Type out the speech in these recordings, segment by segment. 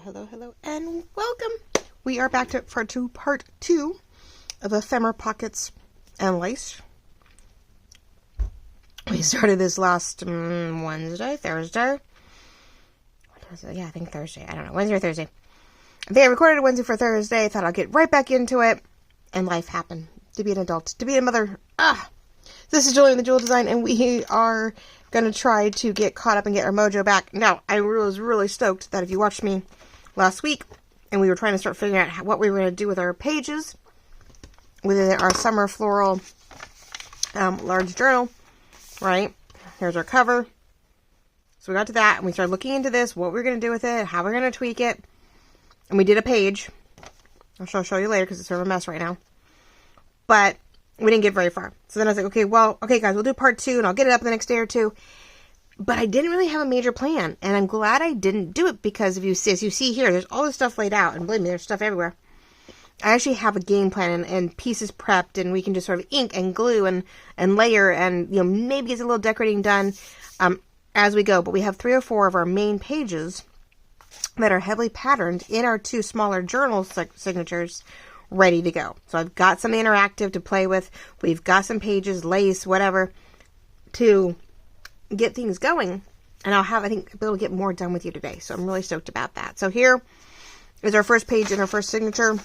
Hello, and welcome. We are back for part two of Ephemera pockets and lace. We started this last Thursday. Yeah, I think Thursday. I don't know, Wednesday or Thursday. I think I recorded it Wednesday for Thursday. I thought I'll get right back into it, and life happened. To be an adult, to be a mother. This is Julie in the Jewel Design, and we are going to try to get caught up and get our mojo back. Now, I was really stoked that if you watched me last week, and we were trying to start figuring out what we were going to do with our pages within our summer floral large journal, right? Here's our cover. So we got to that, and we started looking into this, what we're going to do with it, how we're going to tweak it, and we did a page. I'll show you later because it's sort of a mess right now. But we didn't get very far. So then I was like, okay guys, we'll do part two, and I'll get it up the next day or two. But I didn't really have a major plan, and I'm glad I didn't do it, because as you see here, there's all this stuff laid out, and believe me, there's stuff everywhere. I actually have a game plan and pieces prepped, and we can just sort of ink and glue and layer, and maybe get a little decorating done as we go. But we have 3 or 4 of our main pages that are heavily patterned in our 2 smaller journal signatures ready to go. So I've got something interactive to play with. We've got some pages, lace, whatever, to get things going. And I think we'll get more done with you today. So I'm really stoked about that. So here is our first page and our first signature.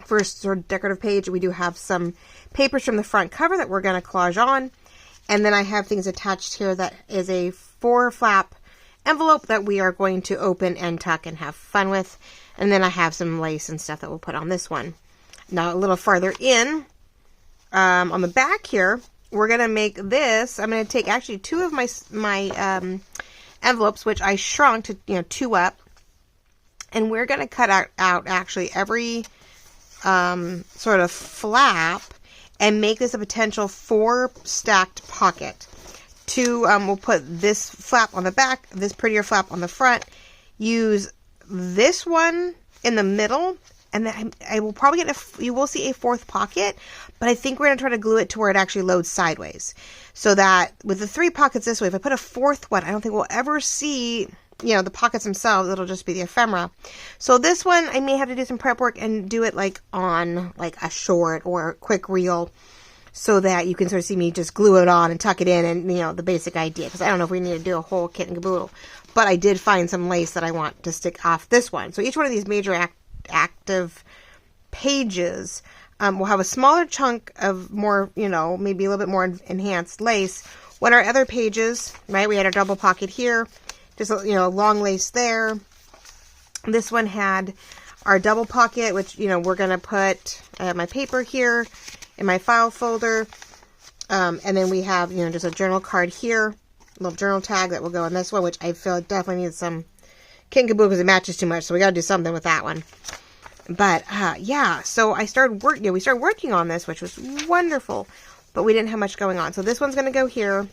First sort of decorative page. We do have some papers from the front cover that we're going to collage on. And then I have things attached here that is a 4-flap envelope that we are going to open and tuck and have fun with. And then I have some lace and stuff that we'll put on this one. Now a little farther in, on the back here, we're going to make this. I'm going to take actually 2 of my envelopes, which I shrunk to 2 up. And we're going to cut out actually every sort of flap and make this a potential 4 stacked pocket. 2, we'll put this flap on the back, this prettier flap on the front, use this one in the middle, and then I will probably get you will see a 4th pocket, but I think we're going to try to glue it to where it actually loads sideways, so that with the 3 pockets this way, if I put a 4th one, I don't think we'll ever see the pockets themselves. It'll just be the ephemera. So this one I may have to do some prep work and do it on a short or a quick reel, so that you can sort of see me just glue it on and tuck it in, and the basic idea, because I don't know if we need to do a whole kit and caboodle. But I did find some lace that I want to stick off this one. So each one of these major active pages will have a smaller chunk of more, maybe a little bit more enhanced lace. When our other pages, right, we had our double pocket here, just long lace there. This one had our double pocket, which we're gonna put my paper here in my file folder, and then we have just a journal card here. Little journal tag that will go in this one, which I feel definitely needs some kit and caboodle because it matches too much. So we got to do something with that one. But yeah, so I started we started working on this, which was wonderful, but we didn't have much going on. So this one's going to go here,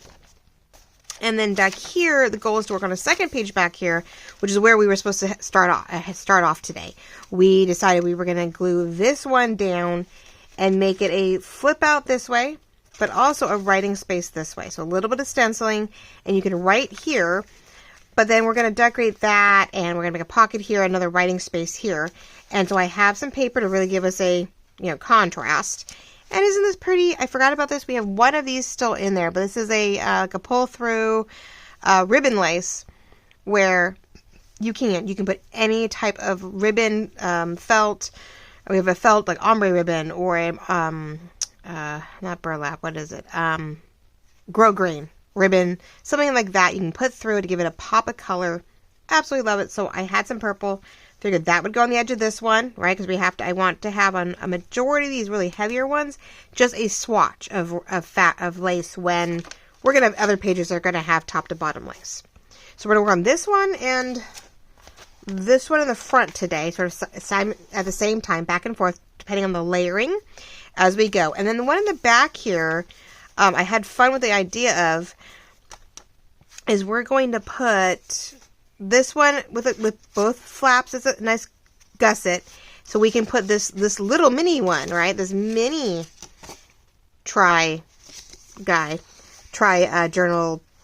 and then back here, the goal is to work on a second page back here, which is where we were supposed to start off today. We decided we were going to glue this one down and make it a flip out this way, but also a writing space this way. So a little bit of stenciling, and you can write here, but then we're going to decorate that, and we're going to make a pocket here, another writing space here. And so I have some paper to really give us a, contrast. And isn't this pretty? I forgot about this. We have one of these still in there, but this is like a pull-through ribbon lace, where you can put any type of ribbon, felt. We have a felt like ombre ribbon, or a not burlap, what is it? Grosgrain ribbon, something like that you can put through to give it a pop of color. Absolutely love it. So I had some purple, figured that would go on the edge of this one, right? Because I want to have on a majority of these really heavier ones, just a swatch of lace, when we're going to have other pages that are going to have top to bottom lace. So we're going to work on this one and this one in the front today, sort of at the same time, back and forth, depending on the layering as we go. And then the one in the back here, I had fun with the idea of, is we're going to put this one with both flaps. It's a nice gusset, so we can put this little mini one, right? This mini journal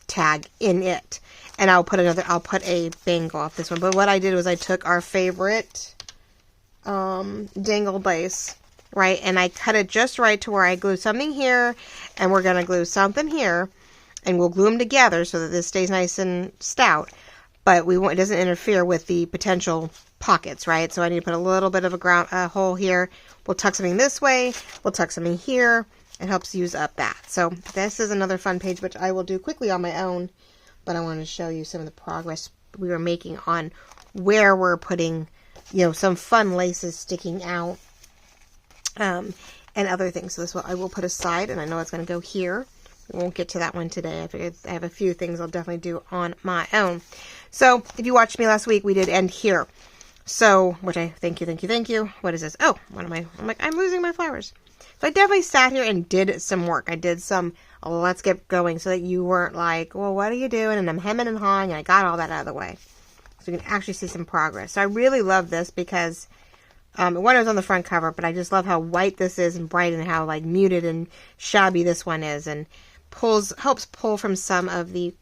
tag in it. And I'll put a bangle off this one. But what I did was I took our favorite dangle lace, right? And I cut it just right to where I glue something here, and we're going to glue something here, and we'll glue them together so that this stays nice and stout. But it doesn't interfere with the potential pockets, right? So I need to put a little bit of a hole here. We'll tuck something this way. We'll tuck something here. It helps use up that. So this is another fun page, which I will do quickly on my own. But I wanted to show you some of the progress we were making on where we're putting, some fun laces sticking out, and other things. So this one I will put aside, and I know it's going to go here. We won't get to that one today. I figured I have a few things I'll definitely do on my own. So if you watched me last week, we did end here. So, which I thank you. What is this? Oh, I'm losing my flowers. So I definitely sat here and did some work. I did some let's get going so that you weren't like, well, what are you doing? And I'm hemming and hawing, and I got all that out of the way. So you can actually see some progress. So I really love this because one was on the front cover, but I just love how white this is and bright, and how like muted and shabby this one is, and helps pull from some of the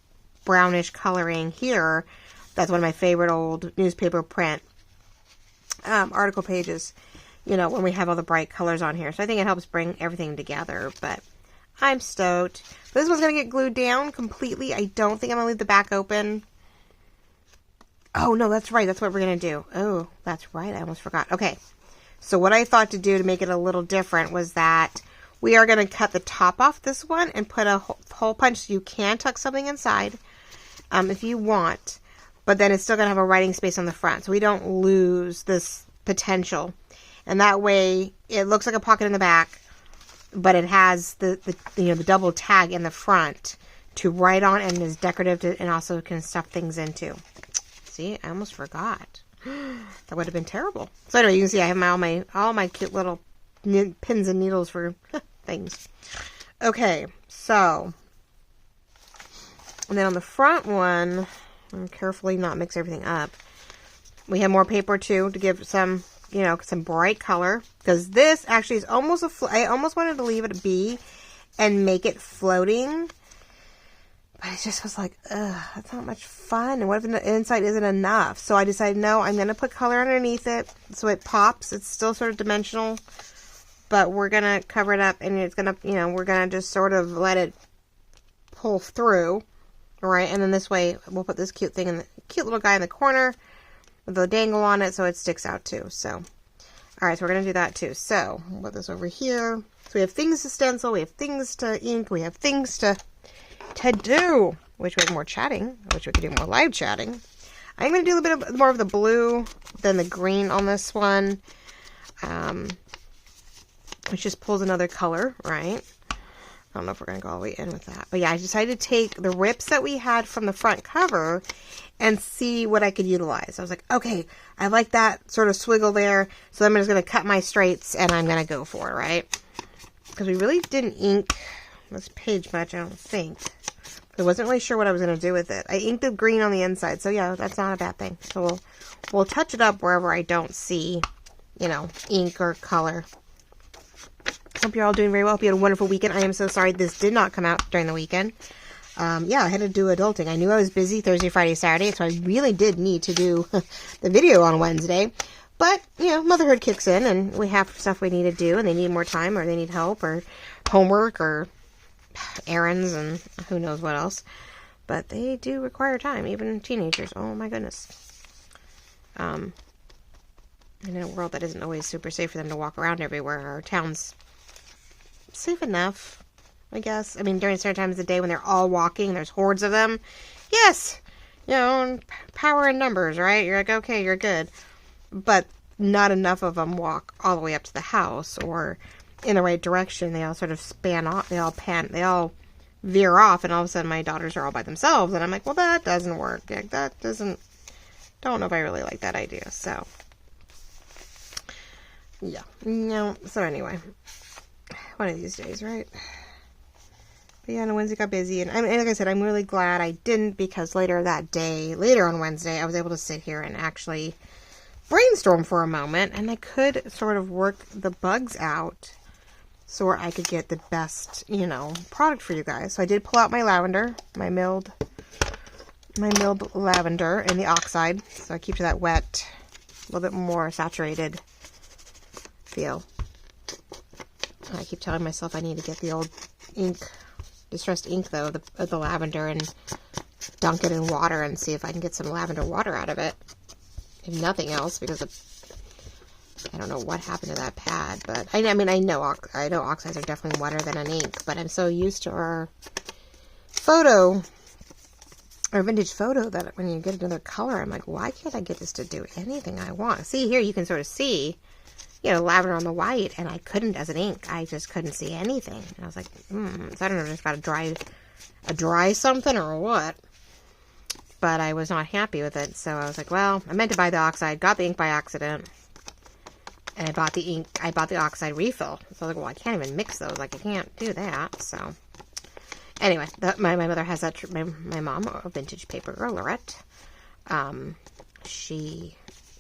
brownish coloring here. That's one of my favorite old newspaper print article pages, when we have all the bright colors on here. So I think it helps bring everything together, but I'm stoked. This one's going to get glued down completely. I don't think I'm going to leave the back open. Oh, no, that's right. That's what we're going to do. Oh, that's right. I almost forgot. Okay. So what I thought to do to make it a little different was that we are going to cut the top off this one and put a hole punch so you can tuck something inside if you want. But then it's still going to have a writing space on the front, so we don't lose this potential. And that way, it looks like a pocket in the back, but it has the double tag in the front to write on, and is decorative and also can stuff things into. See, I almost forgot. That would have been terrible. So anyway, you can see I have all my cute little pins and needles for things. Okay, so, and then on the front one, and carefully not mix everything up. We have more paper too to give some, some bright color, because this actually is almost I almost wanted to leave it be and make it floating, but it just was like, ugh, that's not much fun. And what if the inside isn't enough? So I decided, no, I'm going to put color underneath it so it pops. It's still sort of dimensional, but we're going to cover it up, and it's going to, we're going to just sort of let it pull through. Right, and then this way, we'll put this cute little guy in the corner with the dangle on it so it sticks out too. So, all right, so we're going to do that too. So, we'll put this over here. So we have things to stencil, we have things to ink, we have things to do. Wish we had more chatting. I wish we could do more live chatting. I'm going to do a bit more of the blue than the green on this one. Which just pulls another color, right? I don't know if we're going to go all the way in with that. But yeah, I decided to take the rips that we had from the front cover and see what I could utilize. I was like, okay, I like that sort of swiggle there. So I'm just going to cut my straights and I'm going to go for it, right? Because we really didn't ink this page much, I don't think. I wasn't really sure what I was going to do with it. I inked the green on the inside. So yeah, that's not a bad thing. So we'll touch it up wherever I don't see, ink or color. Hope you're all doing very well. Hope you had a wonderful weekend. I am so sorry this did not come out during the weekend. Yeah, I had to do adulting. I knew I was busy Thursday, Friday, Saturday, so I really did need to do the video on Wednesday. But, motherhood kicks in, and we have stuff we need to do, and they need more time, or they need help, or homework, or errands, and who knows what else. But they do require time, even teenagers. Oh, my goodness. In a world that isn't always super safe for them to walk around everywhere, our town's safe enough, I guess. I mean, during certain times of the day when they're all walking, there's hordes of them. Yes, power in numbers, right? You're like, okay, you're good. But not enough of them walk all the way up to the house or in the right direction. They all sort of span off. They all veer off, and all of a sudden my daughters are all by themselves. And I'm like, well, that doesn't work. Don't know if I really like that idea. So, yeah. So anyway. One of these days, right? But yeah, on Wednesday got busy, and like I said, I'm really glad I didn't, because later on Wednesday, I was able to sit here and actually brainstorm for a moment, and I could sort of work the bugs out so I could get the best, product for you guys. So I did pull out my lavender, my milled my milled lavender in the oxide. So I keep to that wet, a little bit more saturated feel. I keep telling myself I need to get the old ink, distressed ink though, the lavender, and dunk it in water and see if I can get some lavender water out of it. If nothing else, because I don't know what happened to that pad, but I mean I know oxides are definitely wetter than an ink, but I'm so used to our vintage photo that when you get another color, I'm like, why can't I get this to do anything I want? See here, you can sort of see, you know, lavender on the white, and I couldn't as an ink. I just couldn't see anything. And I was like, so I don't know, just got a dry something or what. But I was not happy with it, so I was like, well, I meant to buy the oxide, got the ink by accident, and I bought the oxide refill. So I was like, well, I can't even mix those, like, I can't do that, so. Anyway, my mother has that, my mom, a vintage paper girl, Lorette, she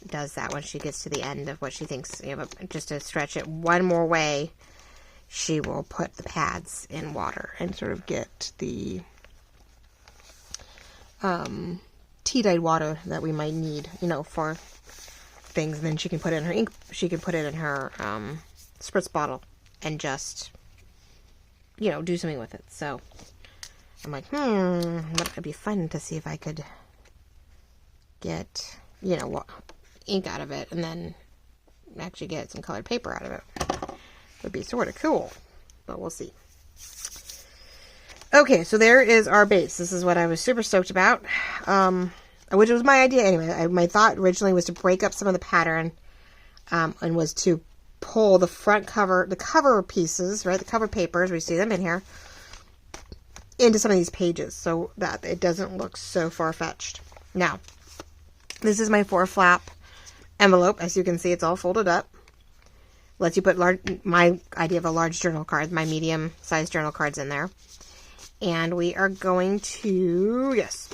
does that when she gets to the end of what she thinks, you know, just to stretch it one more way, she will put the pads in water and sort of get the tea-dyed water that we might need, you know, for things, and then she can put it in her ink, she can put it in her spritz bottle and just, you know, do something with it. So I'm like, it'd be fun to see if I could get, you know, ink out of it and then actually get some colored paper out of it. Would be sort of cool, but we'll see. Okay, so there is our base. This is what I was super stoked about, which was my idea anyway. My thought originally was to break up some of the pattern, and was to pull the front cover, the cover pieces, right, the cover papers, we see them in here, into some of these pages so that it doesn't look so far-fetched. Now, this is my 4-flap envelope. As you can see, it's all folded up. Lets you put my idea of a large journal card, my medium-sized journal cards in there. And we are going to, yes.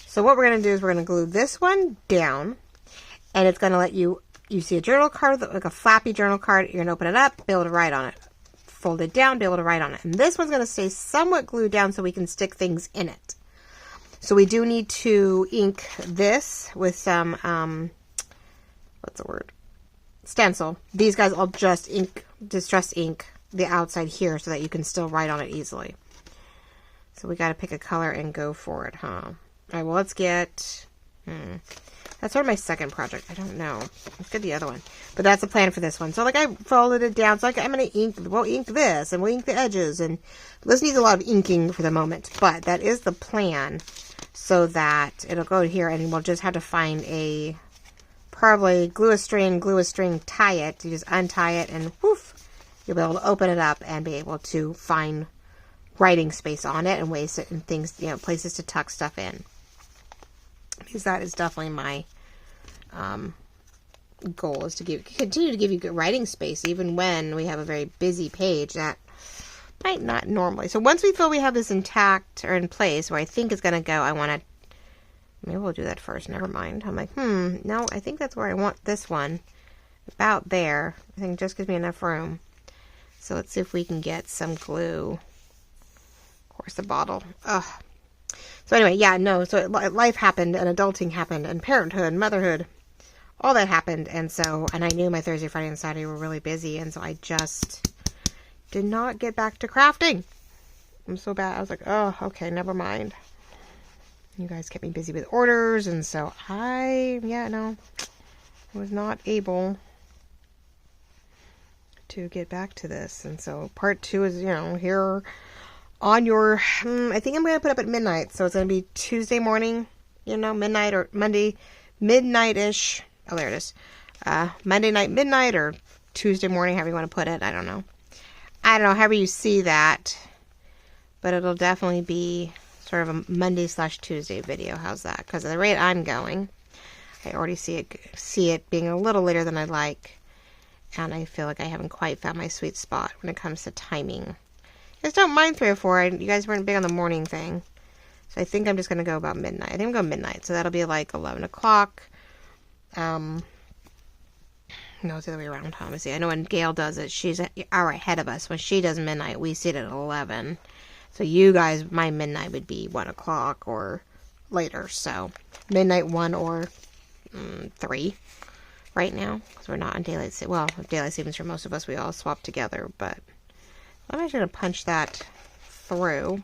So what we're going to do is we're going to glue this one down. And it's going to let you see a journal card, like a flappy journal card. You're going to open it up, be able to write on it. Fold it down, be able to write on it. And this one's going to stay somewhat glued down so we can stick things in it. So we do need to ink this with some, what's the word? Stencil. These guys I'll just distress ink the outside here so that you can still write on it easily. So we got to pick a color and go for it, huh? All right, well, let's get, that's sort of my second project. I don't know. Let's get the other one. But that's the plan for this one. So, like, I folded it down. So, like, I'm going to we'll ink this, and we'll ink the edges. And this needs a lot of inking for the moment. But that is the plan, so that it'll go here, and we'll just have to find probably glue a string, tie it. You just untie it, and woof, you'll be able to open it up and be able to find writing space on it and ways to, and things, you know, places to tuck stuff in. Because that is definitely my goal, is to continue to give you good writing space even when we have a very busy page that might not normally. So once we feel we have this intact or in place where I think it's going to go, I want to, maybe we'll do that first, never mind. I'm like, no, I think that's where I want this one, about there. I think it just gives me enough room. So let's see if we can get some glue. Of course, the bottle. Ugh. So anyway, yeah, no, so life happened, and adulting happened, and parenthood, and motherhood, all that happened, and I knew my Thursday, Friday, and Saturday were really busy, and so I just did not get back to crafting. I'm so bad. I was like, oh, okay, never mind. You guys kept me busy with orders, and so I was not able to get back to this, and so part 2 is, you know, here on your, I think I'm going to put up at midnight, so it's going to be Tuesday morning, you know, midnight, or Monday, midnight-ish. Oh, there it is. Monday night, midnight, or Tuesday morning, however you want to put it. I don't know. However you see that. But it'll definitely be sort of a Monday/Tuesday video. How's that? Because at the rate I'm going, I already see it being a little later than I'd like. And I feel like I haven't quite found my sweet spot when it comes to timing. I just don't mind 3 or 4. You guys weren't big on the morning thing. So I think I'm just going to go about midnight. I think I'm going midnight. So that'll be like 11 o'clock. No, it's the other way around. Let me see. I know when Gail does it, she's an hour ahead of us. When she does midnight, we see it at 11. So you guys, my midnight would be 1 o'clock or later. So midnight 1 or 3 right now, because we're not on daylight savings. Well, daylight savings for most of us, we all swap together, but I'm actually going to punch that through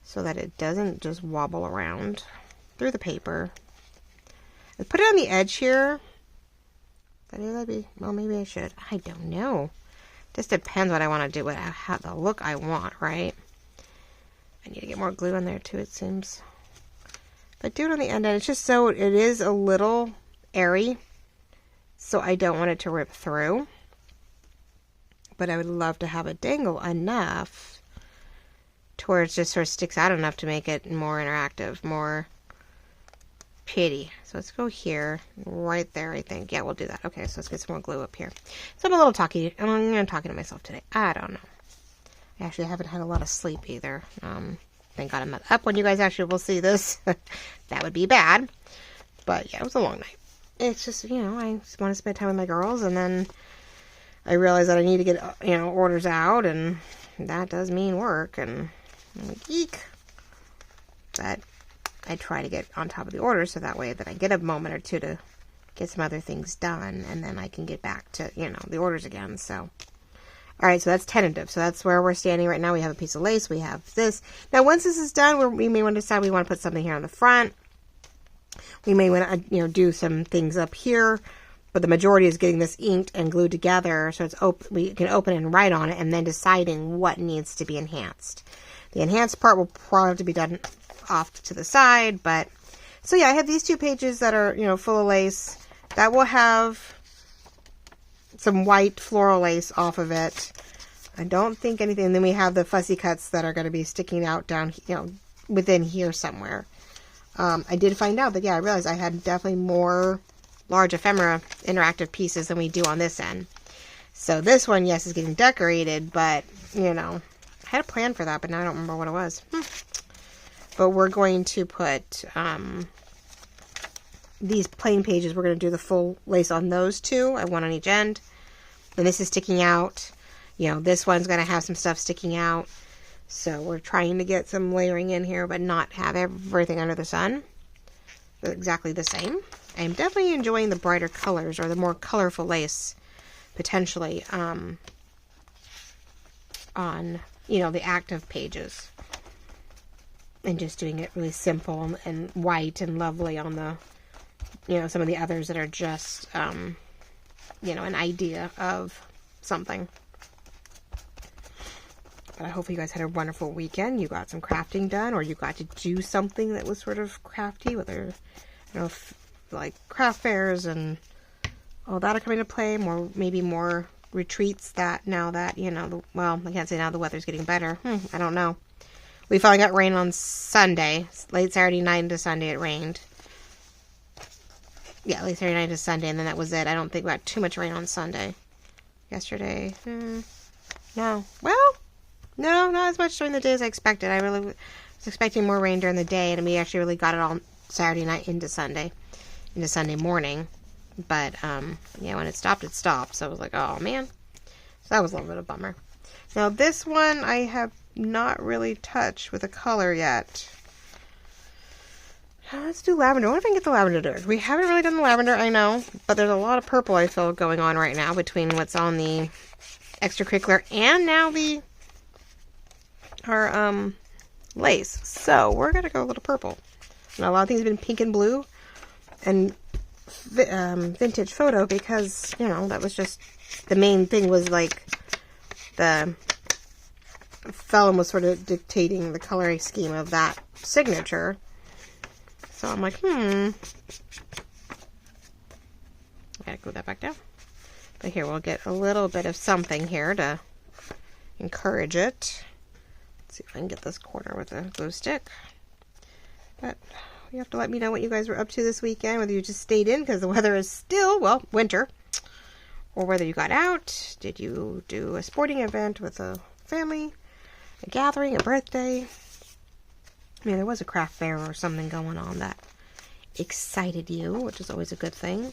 so that it doesn't just wobble around through the paper. I put it on the edge here. Well, maybe I should. I don't know. Just depends what I want to do, how the look I want, right? I need to get more glue on there too, it seems. But do it on the end, and it's just so, it is a little airy, so I don't want it to rip through. But I would love to have it dangle enough to where it just sort of sticks out enough to make it more interactive, more pretty. So let's go here, right there, I think. Yeah, we'll do that. Okay, so let's get some more glue up here. So I'm a little talky. I'm talking to myself today. I don't know. I actually haven't had a lot of sleep either. Thank God I'm not up when you guys actually will see this. That would be bad. But yeah, it was a long night. It's just, you know, I just want to spend time with my girls, and then I realize that I need to get, you know, orders out, and that does mean work, and I'm like, eek. But I try to get on top of the orders so that way that I get a moment or two to get some other things done, and then I can get back to, you know, the orders again. So, all right, so that's tentative. So that's where we're standing right now. We have a piece of lace. We have this. Now, once this is done, we may want to decide we want to put something here on the front. We may want to, you know, do some things up here, but the majority is getting this inked and glued together so it's open. We can open and write on it, and then deciding what needs to be enhanced. The enhanced part will probably have to be done off to the side, but so yeah, I have these 2 pages that are, you know, full of lace that will have some white floral lace off of it. I don't think anything. And then we have the fussy cuts that are going to be sticking out down, you know, within here somewhere. I did find out that, yeah, I realized I had definitely more large ephemera interactive pieces than we do on this end. So this one, yes, is getting decorated, but, you know, I had a plan for that, but now I don't remember what it was. But we're going to put these plain pages, we're going to do the full lace on those 2. I have one on each end. And this is sticking out. You know, this one's going to have some stuff sticking out. So we're trying to get some layering in here, but not have everything under the sun. They're exactly the same. I'm definitely enjoying the brighter colors, or the more colorful lace, potentially, on, you know, the active pages. And just doing it really simple and white and lovely on the, you know, some of the others that are just, you know, an idea of something. But I hope you guys had a wonderful weekend. You got some crafting done, or you got to do something that was sort of crafty, whether, you know, like craft fairs and all that are coming to play. Maybe more retreats that now that, you know, well, I can't say now the weather's getting better. I don't know. We finally got rain on Sunday. Late Saturday night into Sunday it rained. Yeah, late Saturday night into Sunday, and then that was it. I don't think we got too much rain on Sunday. Yesterday, no. Well, no, not as much during the day as I expected. I really was expecting more rain during the day, and we actually really got it all Saturday night into Sunday morning. But, yeah, when it stopped, it stopped. So I was like, oh, man. So that was a little bit of a bummer. Now, this one I have not really touched with a color yet. Let's do lavender. I wonder if I can get the lavender to do it. We haven't really done the lavender, I know, but there's a lot of purple I feel going on right now between what's on the extracurricular and now our lace. So we're gonna go a little purple. Now, a lot of things have been pink and blue and vintage photo, because, you know, that was just the main thing, was like the felon was sort of dictating the coloring scheme of that signature. So I'm like, I gotta glue that back down. But here, we'll get a little bit of something here to encourage it. Let's see if I can get this corner with a glue stick. But you have to let me know what you guys were up to this weekend, whether you just stayed in because the weather is still, well, winter, or whether you got out. Did you do a sporting event with a family, a gathering, a birthday? I mean, there was a craft fair or something going on that excited you, which is always a good thing.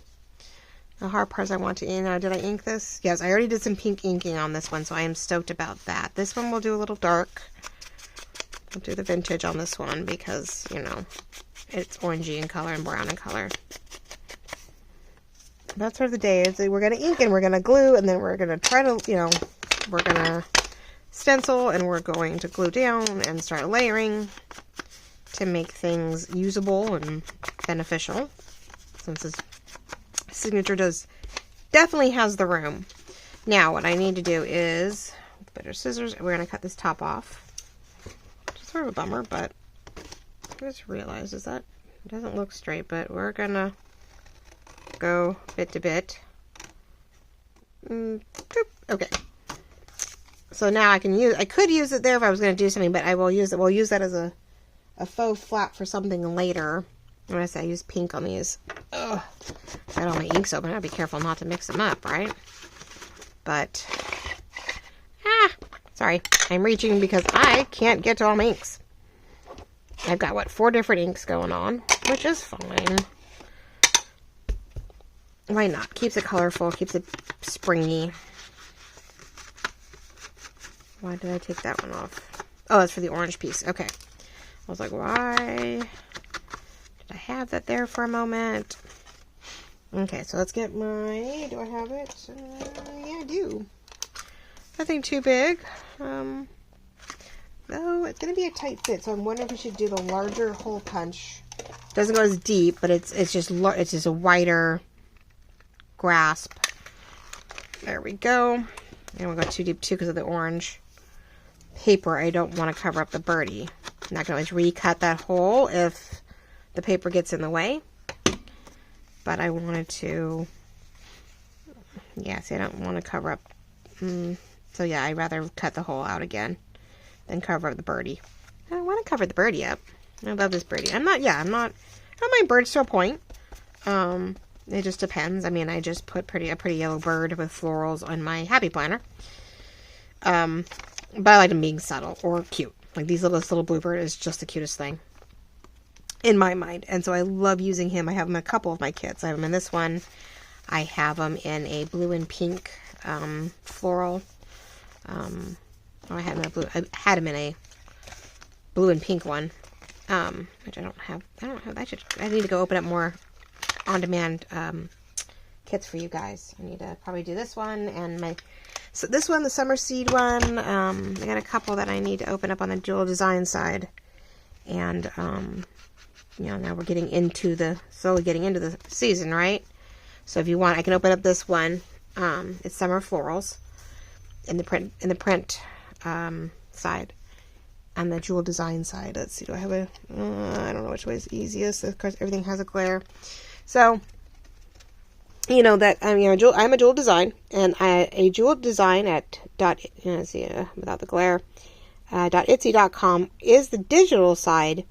The hard part is I want to ink. Did I ink this? Yes, I already did some pink inking on this one, so I am stoked about that. This one we'll do a little dark. I'll do the vintage on this one because, you know, it's orangey in color and brown in color. That's sort of the day. Is we're going to ink and we're going to glue, and then we're going to try to, you know, we're going to stencil and we're going to glue down and start layering to make things usable and beneficial, since his signature definitely has the room. Now what I need to do is, with better scissors, we're going to cut this top off. It's sort of a bummer, but I just realized is that it doesn't look straight, but we're going to go bit to bit. Okay. So now I could use it there if I was going to do something, but I will use it. We'll use that as a faux flap for something later. When I say I use pink on these. Ugh. I got all my inks open. I gotta be careful not to mix them up, right? But, sorry. I'm reaching because I can't get to all my inks. I've got, what, 4 different inks going on, which is fine. Why not? Keeps it colorful, keeps it springy. Why did I take that one off? Oh, that's for the orange piece. Okay. I was like, why did I have that there for a moment? Okay, so let's get my, do I have it? Yeah, I do. Nothing too big. Oh, it's going to be a tight fit, so I'm wondering if we should do the larger hole punch. Doesn't go as deep, but it's just a wider grasp. There we go. And we'll go too deep too because of the orange paper. I don't want to cover up the birdie. I'm not going to always recut that hole if the paper gets in the way. But I wanted to, yeah, see, I don't want to cover up. So yeah, I'd rather cut the hole out again than cover up the birdie. I want to cover the birdie up. I love this birdie. I don't mind birds to a point. It just depends. I mean, I just put a pretty yellow bird with florals on my happy planner. But I like them being subtle or cute. Like this little bluebird is just the cutest thing in my mind. And so I love using him. I have him in a couple of my kits. I have him in this one. I have him in a blue and pink floral. I had him in a blue and pink one, which I don't have. I need to go open up more on-demand kits for you guys. I need to probably do this one and so this one, the summer seed one. I got a couple that I need to open up on the jewel design side, and you know, now we're slowly getting into the season, right? So if you want, I can open up this one. It's summer florals in the print side, and the jewel design side. Let's see, do I have I don't know which way is easiest. Of course, everything has a glare. So, you know that I'm a jewel design, and a jewel design at without the glare, .etsy.com is the digital side,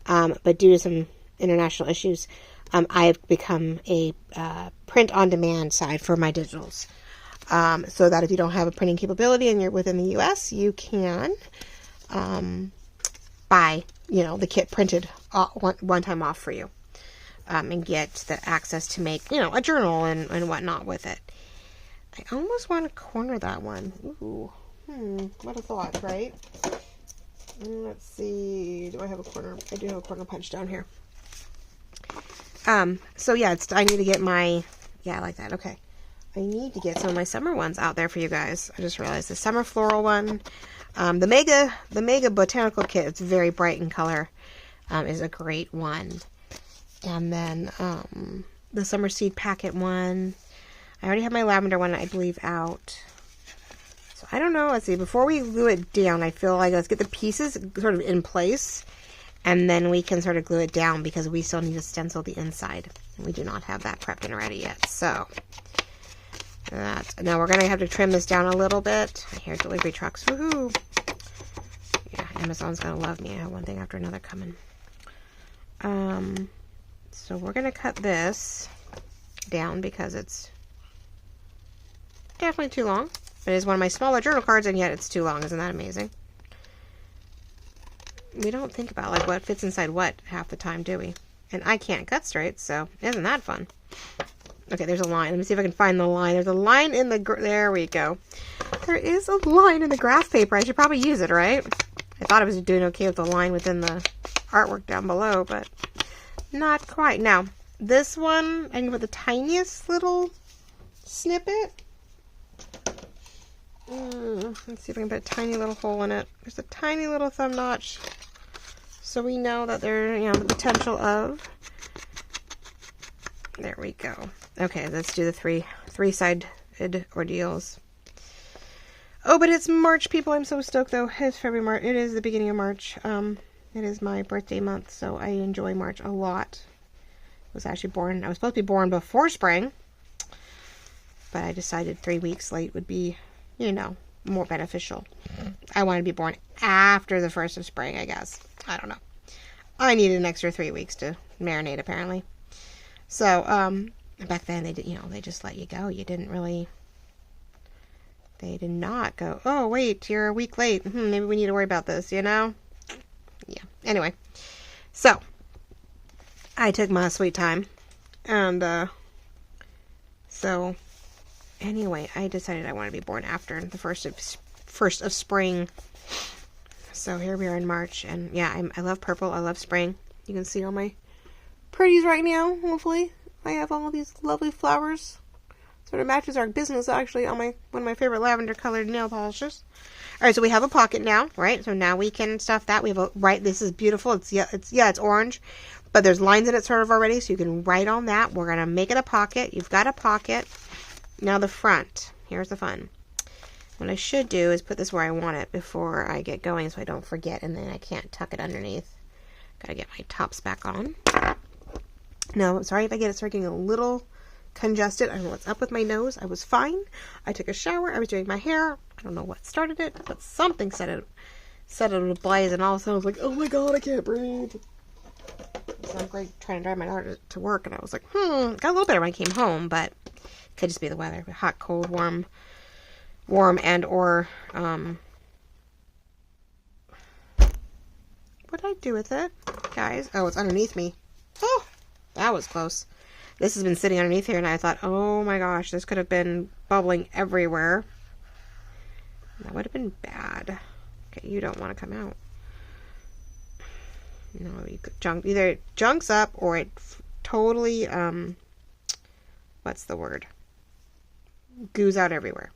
but due to some international issues, I have become a print on demand side for my digitals, so that if you don't have a printing capability and you're within the U.S., you can buy the kit printed one time off for you. And get the access to make, a journal and whatnot with it. I almost want to corner that one. Ooh. What a thought, right? Let's see. Do I have a corner? I do have a corner punch down here. So yeah, I need to get I like that. Okay. I need to get some of my summer ones out there for you guys. I just realized the summer floral one, the Mega Botanical Kit, it's very bright in color, is a great one. And then the Summer Seed Packet one. I already have my lavender one, I believe, out. So I don't know. Let's see. Before we glue it down, I feel like let's get the pieces sort of in place. And then we can sort of glue it down because we still need to stencil the inside. And we do not have that prepped and ready yet. So now we're going to have to trim this down a little bit. I hear delivery trucks. Woohoo! Yeah, Amazon's going to love me. I have one thing after another coming. So we're going to cut this down because it's definitely too long. It is one of my smaller journal cards, and yet it's too long. Isn't that amazing? We don't think about like what fits inside what half the time, do we? And I can't cut straight, so isn't that fun? Okay, there's a line. Let me see if I can find the line. There's a line in there we go. There is a line in the graph paper. I should probably use it, right? I thought I was doing okay with the line within the artwork down below, but not quite. Now, this one, I can put the tiniest little snippet. Let's see if I can put a tiny little hole in it. There's a tiny little thumb notch, so we know that there's, you know, the potential of. There we go. Okay, let's do the three-sided ordeals. Oh, but it's March, people. I'm so stoked, though. It's February, March. It is the beginning of March. It is my birthday month, so I enjoy March a lot. I was supposed to be born before spring, but I decided 3 weeks late would be, you know, more beneficial. I want to be born after the 1st of spring, I guess. I don't know. I needed an extra 3 weeks to marinate, apparently. So, back then, they just let you go. You didn't really... They did not go, oh, wait, you're a week late. Maybe we need to worry about this, you know? Yeah. Anyway. So, I took my sweet time. And, so, anyway, I decided I want to be born after the first of spring. So, here we are in March. And, yeah, I love purple. I love spring. You can see all my pretties right now, hopefully. I have all these lovely flowers. Sort of matches our business, actually, on one of my favorite lavender colored nail polishes. All right, so we have a pocket now, right? So now we can stuff that. We have this is beautiful. It's orange, but there's lines in it sort of already, so you can write on that. We're gonna make it a pocket. You've got a pocket. Now the front. Here's the fun. What I should do is put this where I want it before I get going, so I don't forget, and then I can't tuck it underneath. Gotta get my tops back on. No, sorry if I start getting a little congested. I don't know what's up with my nose. I was fine. I took a shower. I was doing my hair. I don't know what started it, but something set it ablaze, and all of a sudden I was like, oh my god, I can't breathe. So I'm great trying to drive my daughter to work, and I was like, got a little better when I came home, but it could just be the weather. Hot, cold, warm, and or what did I do with it, guys? Oh, it's underneath me. Oh, that was close. This has been sitting underneath here, and I thought, oh my gosh, this could have been bubbling everywhere. That would have been bad. Okay, you don't want to come out. No, you could either it junks up or it totally, what's the word? Goos out everywhere.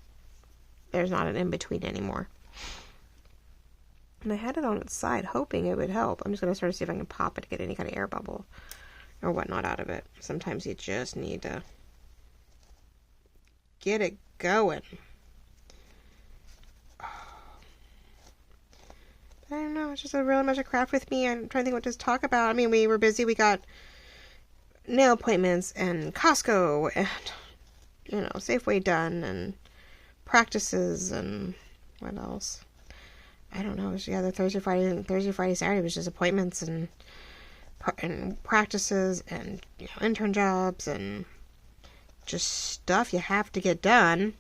There's not an in-between anymore. And I had it on its side, hoping it would help. I'm just going to sort of see if I can pop it to get any kind of air bubble or whatnot out of it. Sometimes you just need to get it going. I don't know, it's just a really much a craft with me. I'm trying to think what to talk about. I mean, we were busy. We got nail appointments and Costco and, you know, Safeway done and practices and what else? I don't know. It was, yeah, the Thursday, Friday, Saturday was just appointments and practices and, you know, intern jobs and just stuff you have to get done.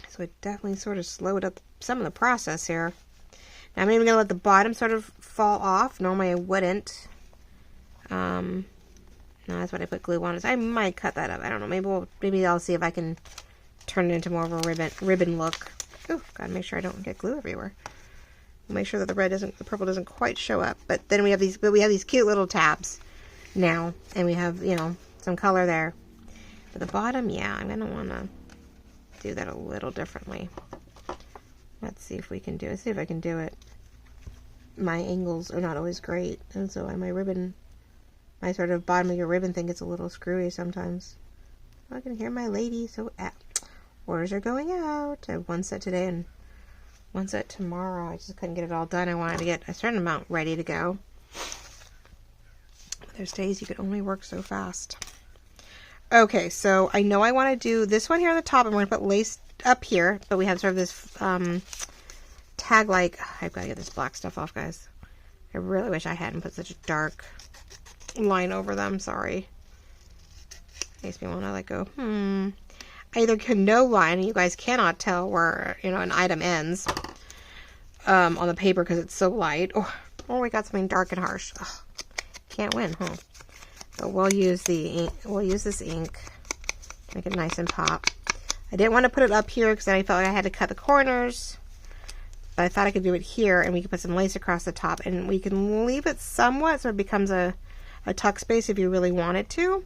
So it definitely sort of slowed up some of the process here. Now I'm even going to let the bottom sort of fall off. Normally I wouldn't. No, that's what I put glue on. I might cut that up. I don't know. Maybe I'll see if I can turn it into more of a ribbon look. Ooh, gotta make sure I don't get glue everywhere. We'll make sure that the purple doesn't quite show up. But then we have these cute little tabs now, and we have, you know, some color there. But the bottom, yeah, I'm gonna want to do that a little differently. Let's see if we can do it. See if I can do it. My angles are not always great, and so my sort of bottom of your ribbon thing gets a little screwy sometimes. I can hear my lady, so orders are going out. I have one set today and one set tomorrow. I just couldn't get it all done. I wanted to get a certain amount ready to go. There's days you could only work so fast. Okay, so I know I want to do this one here on the top. I'm going to put lace up here, but we have sort of this tag-like. I've got to get this black stuff off, guys. I really wish I hadn't put such a dark line over them. Sorry. Makes me want to like go, I either can no line, and you guys cannot tell where, you know, an item ends on the paper because it's so light, or we got something dark and harsh. Ugh, can't win, huh? But we'll use this ink to make it nice and pop. I didn't want to put it up here because I felt like I had to cut the corners. But I thought I could do it here, and we could put some lace across the top, and we can leave it somewhat so it becomes a tuck space if you really wanted to.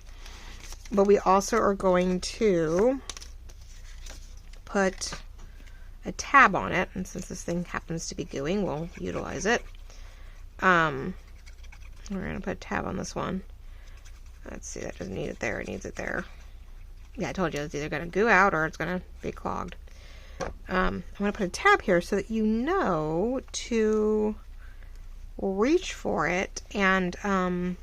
But we also are going to put a tab on it, and since this thing happens to be gooey, we'll utilize it. We're going to put a tab on this one. Let's see, that doesn't need it there, it needs it there. Yeah, I told you it's either going to goo out or it's going to be clogged. I'm going to put a tab here so that you know to reach for it. And I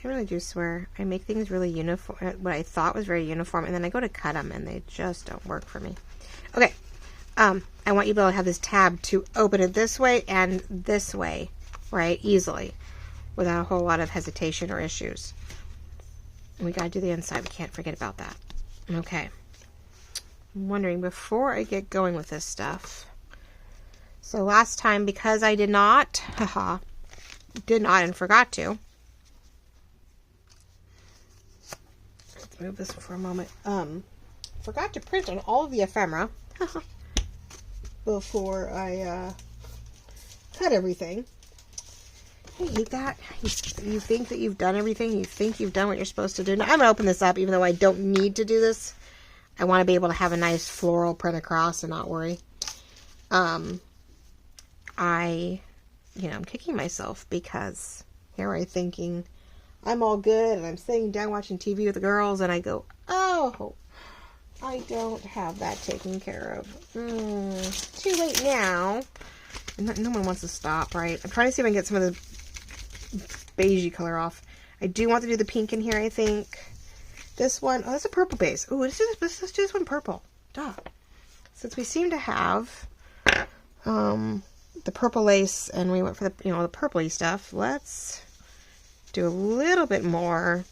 really do swear I make things really uniform, what I thought was very uniform, and then I go to cut them and they just don't work for me. Okay, I want you to be able to have this tab to open it this way and this way, right, easily, without a whole lot of hesitation or issues. And we got to do the inside. We can't forget about that. Okay. I'm wondering, before I get going with this stuff, so last time, because I did not and forgot to, let's move this for a moment, forgot to print on all of the ephemera before I cut everything. I hate that. You think that you've done everything, you think you've done what you're supposed to do. Now, I'm going to open this up, even though I don't need to do this. I want to be able to have a nice floral print across and not worry. I'm kicking myself because here I'm thinking I'm all good and I'm sitting down watching TV with the girls and I go, oh, I don't have that taken care of. Too late now. No one wants to stop, right? I'm trying to see if I can get some of the beigey color off. I do want to do the pink in here, I think. This one, oh, that's a purple base. Oh, let's do this one purple. Duh. Since we seem to have the purple lace and we went for the, the purpley stuff, let's do a little bit more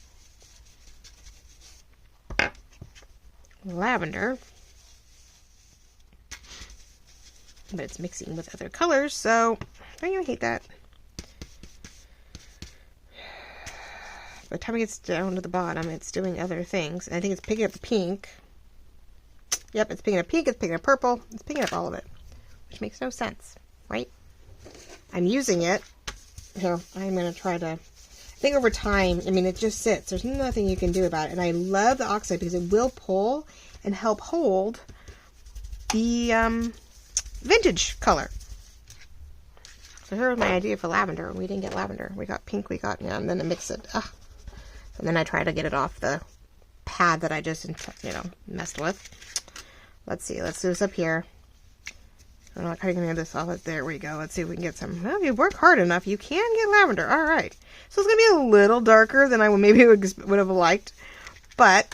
lavender. But it's mixing with other colors, so don't you hate that? By the time it gets down to the bottom, it's doing other things. And I think it's picking up the pink. Yep, it's picking up pink, it's picking up purple, it's picking up all of it. Which makes no sense, right? I'm using it. So I'm going to try to, I think over time, it just sits. There's nothing you can do about it. And I love the oxide because it will pull and help hold the vintage color. So here was my idea for lavender. We didn't get lavender. We got pink, and then I mix it. And then I try to get it off the pad that I just, messed with. Let's see. Let's do this up here. I'm not cutting any of this off. There we go. Let's see if we can get some. Well, if you work hard enough, you can get lavender. All right. So it's going to be a little darker than I maybe would have liked. But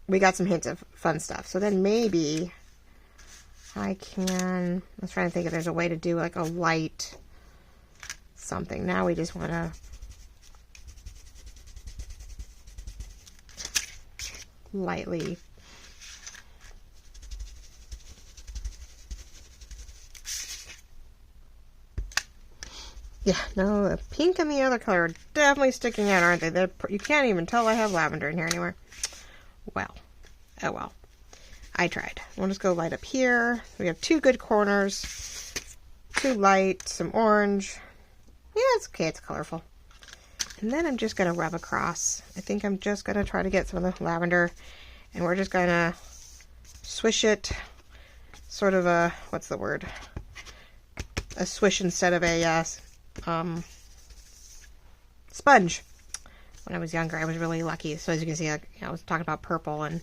we got some hints of fun stuff. So then maybe I can, I was trying to think if there's a way to do like a light something. Now we just want to lightly no, the pink and the other color are definitely sticking out, aren't they? You can't even tell I have lavender in here anywhere. Well, oh well. I tried. We'll just go light up here. We have two good corners. Too light, some orange. Yeah, it's okay. It's colorful. And then I'm just going to rub across. I think I'm just going to try to get some of the lavender. And we're just going to swish it. Sort of a, what's the word? A swish instead of a sponge. When I was younger, I was really lucky. So as you can see, I was talking about purple, and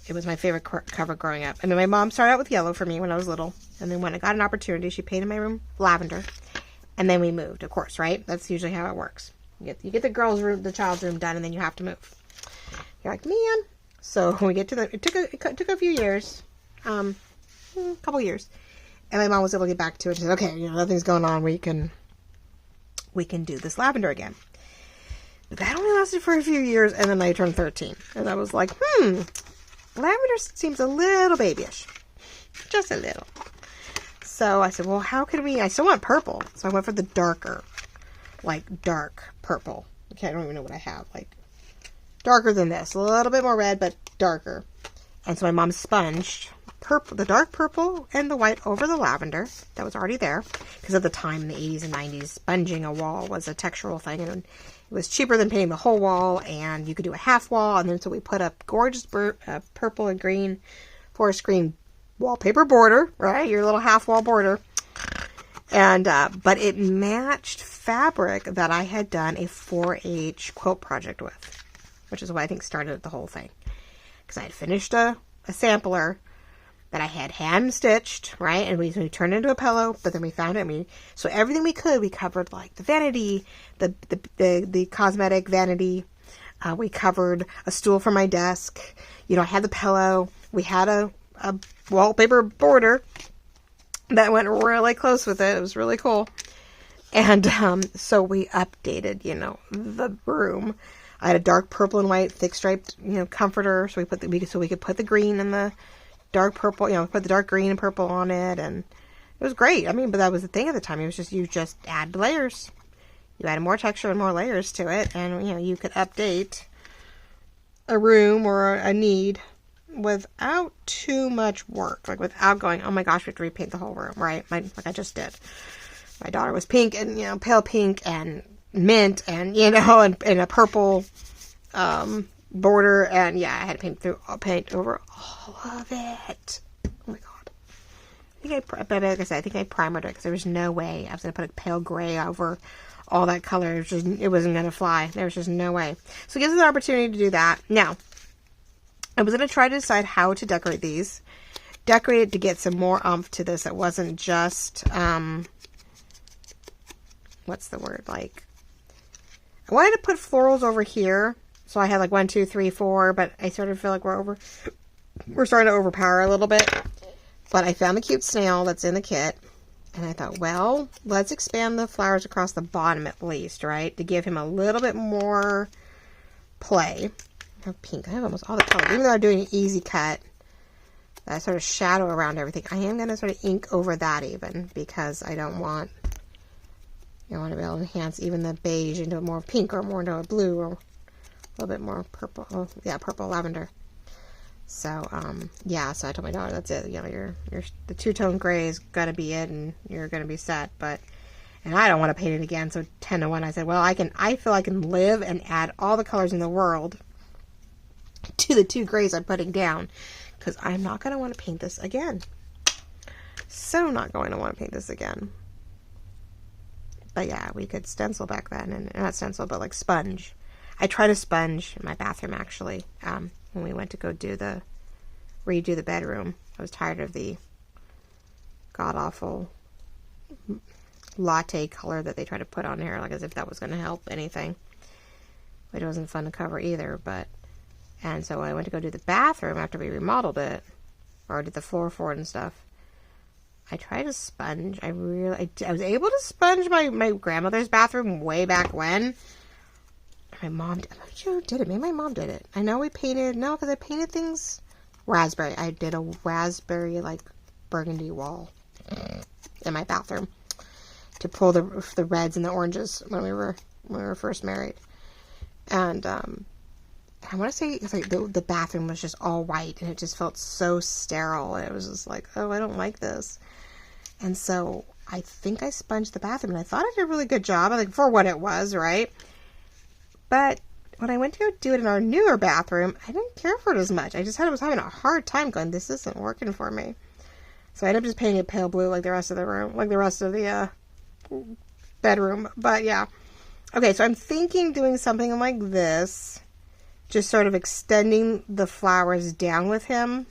it was my favorite cover growing up. My mom started out with yellow for me when I was little. And then when I got an opportunity, she painted my room lavender. And then we moved, of course, right? That's usually how it works. You get the girls' room, the child's room done, and then you have to move. You're like, man. So when we get to it took a few years, a couple years. And my mom was able to get back to it. She said, okay, nothing's going on. We can do this lavender again. But that only lasted for a few years, and then I turned 13. And I was like, lavender seems a little babyish. Just a little. So I said, well, how can we, I still want purple. So I went for the darker, like dark purple. Okay, I don't even know what I have. Like darker than this. A little bit more red, but darker. And so my mom sponged purple, the dark purple and the white over the lavender that was already there. Because at the time in the 80s and 90s, sponging a wall was a textural thing, and it was cheaper than painting the whole wall, and you could do a half wall. And then so we put up gorgeous purple and green forest green wallpaper border, right? Your little half wall border. And but it matched fabric that I had done a 4-H quilt project with, which is what I think started the whole thing. Because I had finished a sampler that I had hand stitched, right? And we turned it into a pillow, but then we found it. So everything we could, we covered like the vanity, the cosmetic vanity. We covered a stool for my desk. You know, I had the pillow. We had a wallpaper border that went really close with it. It was really cool. And so we updated, you know, the room. I had a dark purple and white thick striped, you know, comforter. So we could put the green and the dark purple, you know, put the dark green and purple on it, and it was great. I mean, but that was the thing at the time. It was just, you just add layers. You added more texture and more layers to it, and, you know, you could update a room or a need without too much work. Like, without going, oh my gosh, we have to repaint the whole room, right? Like I just did. My daughter was pink and, you know, pale pink and mint and, you know, and a purple border, and yeah, I had to paint over all of it. Oh my god! But like I said, I think I primered it because there was no way I was gonna put a pale gray over all that color. It wasn't gonna fly. There was just no way. So it gives us an opportunity to do that. Now, I was gonna try to decide how to decorate these. Decorate it to get some more oomph to this. It wasn't just what's the word, like, I wanted to put florals over here. So I had like 1, 2, 3, 4, but I sort of feel like we're starting to overpower a little bit. But I found the cute snail that's in the kit, and I thought, well, let's expand the flowers across the bottom at least, right? To give him a little bit more play. I have pink. I have almost all the colors. Even though I'm doing an easy cut, that sort of shadow around everything, I am going to sort of ink over that even, because I don't want, you know, I want to be able to enhance even the beige into more pink or more into a blue or a little bit more purple. Oh, yeah, purple lavender. So, yeah, so I told my daughter, that's it. You know, the two-tone gray is going to be it, and you're going to be set. And I don't want to paint it again, so 10 to 1, I said, well, I feel I can live and add all the colors in the world to the 2 grays I'm putting down, because I'm not going to want to paint this again. So not going to want to paint this again. But yeah, we could stencil back then, and not stencil, but like sponge. I tried a sponge in my bathroom, actually, when we went to go redo the bedroom. I was tired of the god-awful latte color that they tried to put on here, like as if that was going to help anything. It wasn't fun to cover either, and so when I went to go do the bathroom after we remodeled it, or did the floor for it and stuff, I tried a sponge. I was able to sponge my grandmother's bathroom way back when. My mom, I'm not sure who did it. Maybe my mom did it. I know we painted, no, because I painted things raspberry. I did a raspberry, like, burgundy wall in my bathroom to pull the reds and the oranges when we were first married. And I want to say it's like the bathroom was just all white, and it just felt so sterile. And it was just like, oh, I don't like this. And so I think I sponged the bathroom, and I thought I did a really good job, I think, for what it was, right? But when I went to go do it in our newer bathroom, I didn't care for it as much. I was having a hard time going, this isn't working for me. So I ended up just painting it pale blue like the rest of the room, like the rest of the bedroom. But yeah. Okay, so I'm thinking doing something like this. Just sort of extending the flowers down with him.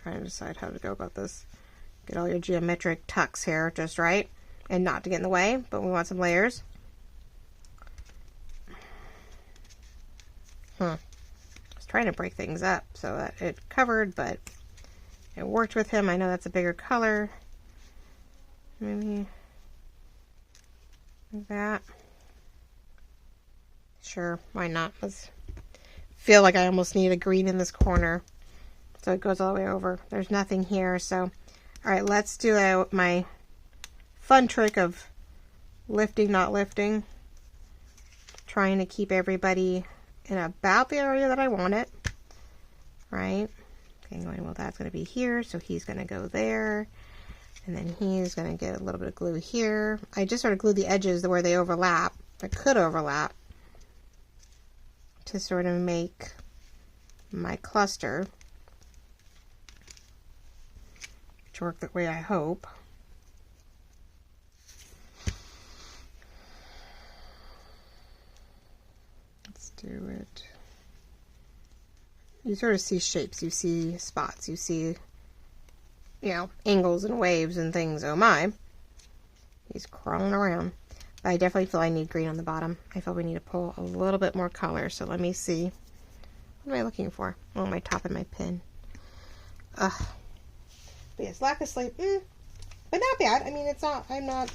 Trying to decide how to go about this. Get all your geometric tucks here just right. And not to get in the way, but we want some layers. I was trying to break things up so that it covered, but it worked with him. I know that's a bigger color. Maybe like that. Sure, why not? Let's feel like I almost need a green in this corner. So it goes all the way over. There's nothing here, so alright, let's do my fun trick of lifting, not lifting. Trying to keep everybody in about the area that I want it, right? Okay, going, well, that's going to be here, so he's going to go there. And then he's going to get a little bit of glue here. I just sort of glued the edges where they overlap, or could overlap, to sort of make my cluster, which worked the way I hope. Let's do it. You sort of see shapes, you see spots, you see, you know, angles and waves and things. Oh my, he's crawling around. But I definitely feel I need green on the bottom. I feel we need to pull a little bit more color, so let me see. What am I looking for? Oh, my top and my pin. Ugh. But yes, lack of sleep, but not bad. I mean, it's not, I'm not,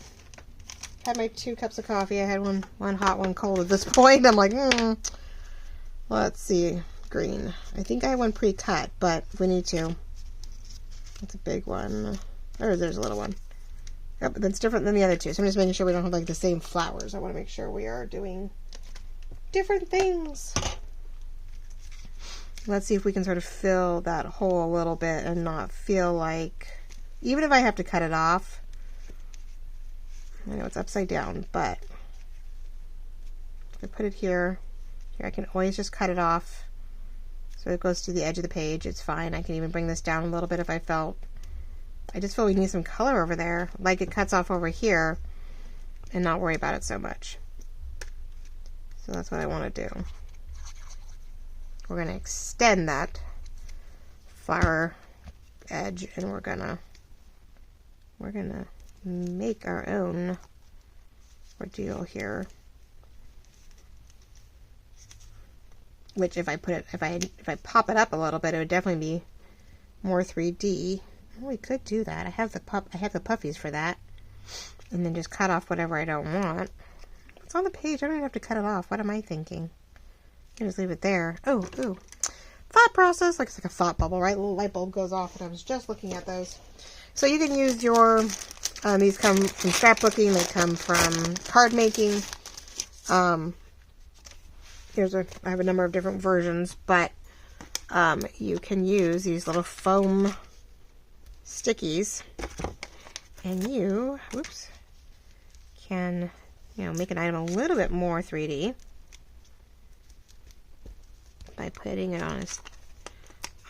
had my 2 cups of coffee. I had one hot, one cold at this point. I'm like, let's see, green. I think I have one pre-cut, but if we need to, that's a big one. Or there's a little one. Yep, that's different than the other 2. So I'm just making sure we don't have like the same flowers. I want to make sure we are doing different things. Let's see if we can sort of fill that hole a little bit and not feel like, even if I have to cut it off, I know it's upside down, but if I put it here, I can always just cut it off so it goes to the edge of the page. It's fine. I can even bring this down a little bit if I felt. I just feel we need some color over there, like it cuts off over here, and not worry about it so much. So that's what I want to do. We're going to extend that flower edge, and we're gonna make our own ordeal here. Which, if I pop it up a little bit, it would definitely be more 3D. Well, we could do that. I have the puffies for that, and then just cut off whatever I don't want. It's on the page. I don't even have to cut it off. What am I thinking? I can just leave it there. Oh, thought process. Like it's like a thought bubble, right? A little light bulb goes off, and I was just looking at those. So you can use your. These come from scrapbooking. They come from card making. I have a number of different versions, but you can use these little foam stickies, and you, can, make an item a little bit more 3D by putting it on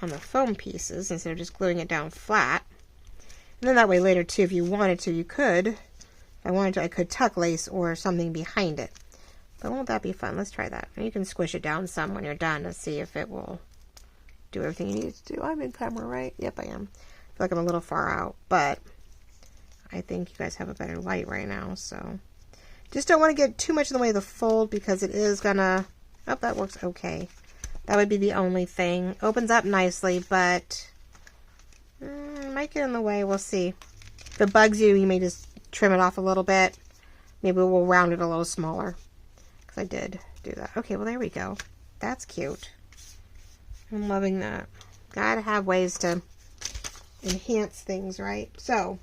the foam pieces instead of just gluing it down flat. And then that way later too, if you wanted to, you could. If I wanted to, I could tuck lace or something behind it. But won't that be fun? Let's try that. And you can squish it down some when you're done to see if it will do everything you need it to do. I'm in camera, right? Yep, I am. I feel like I'm a little far out, but I think you guys have a better light right now, so. Just don't want to get too much in the way of the fold because it is gonna, oh, that works okay. That would be the only thing. Opens up nicely, but might get in the way. We'll see. If it bugs you, you may just trim it off a little bit. Maybe we'll round it a little smaller. Because I did do that. Okay, well, there we go. That's cute. I'm loving that. Gotta have ways to enhance things, right? So,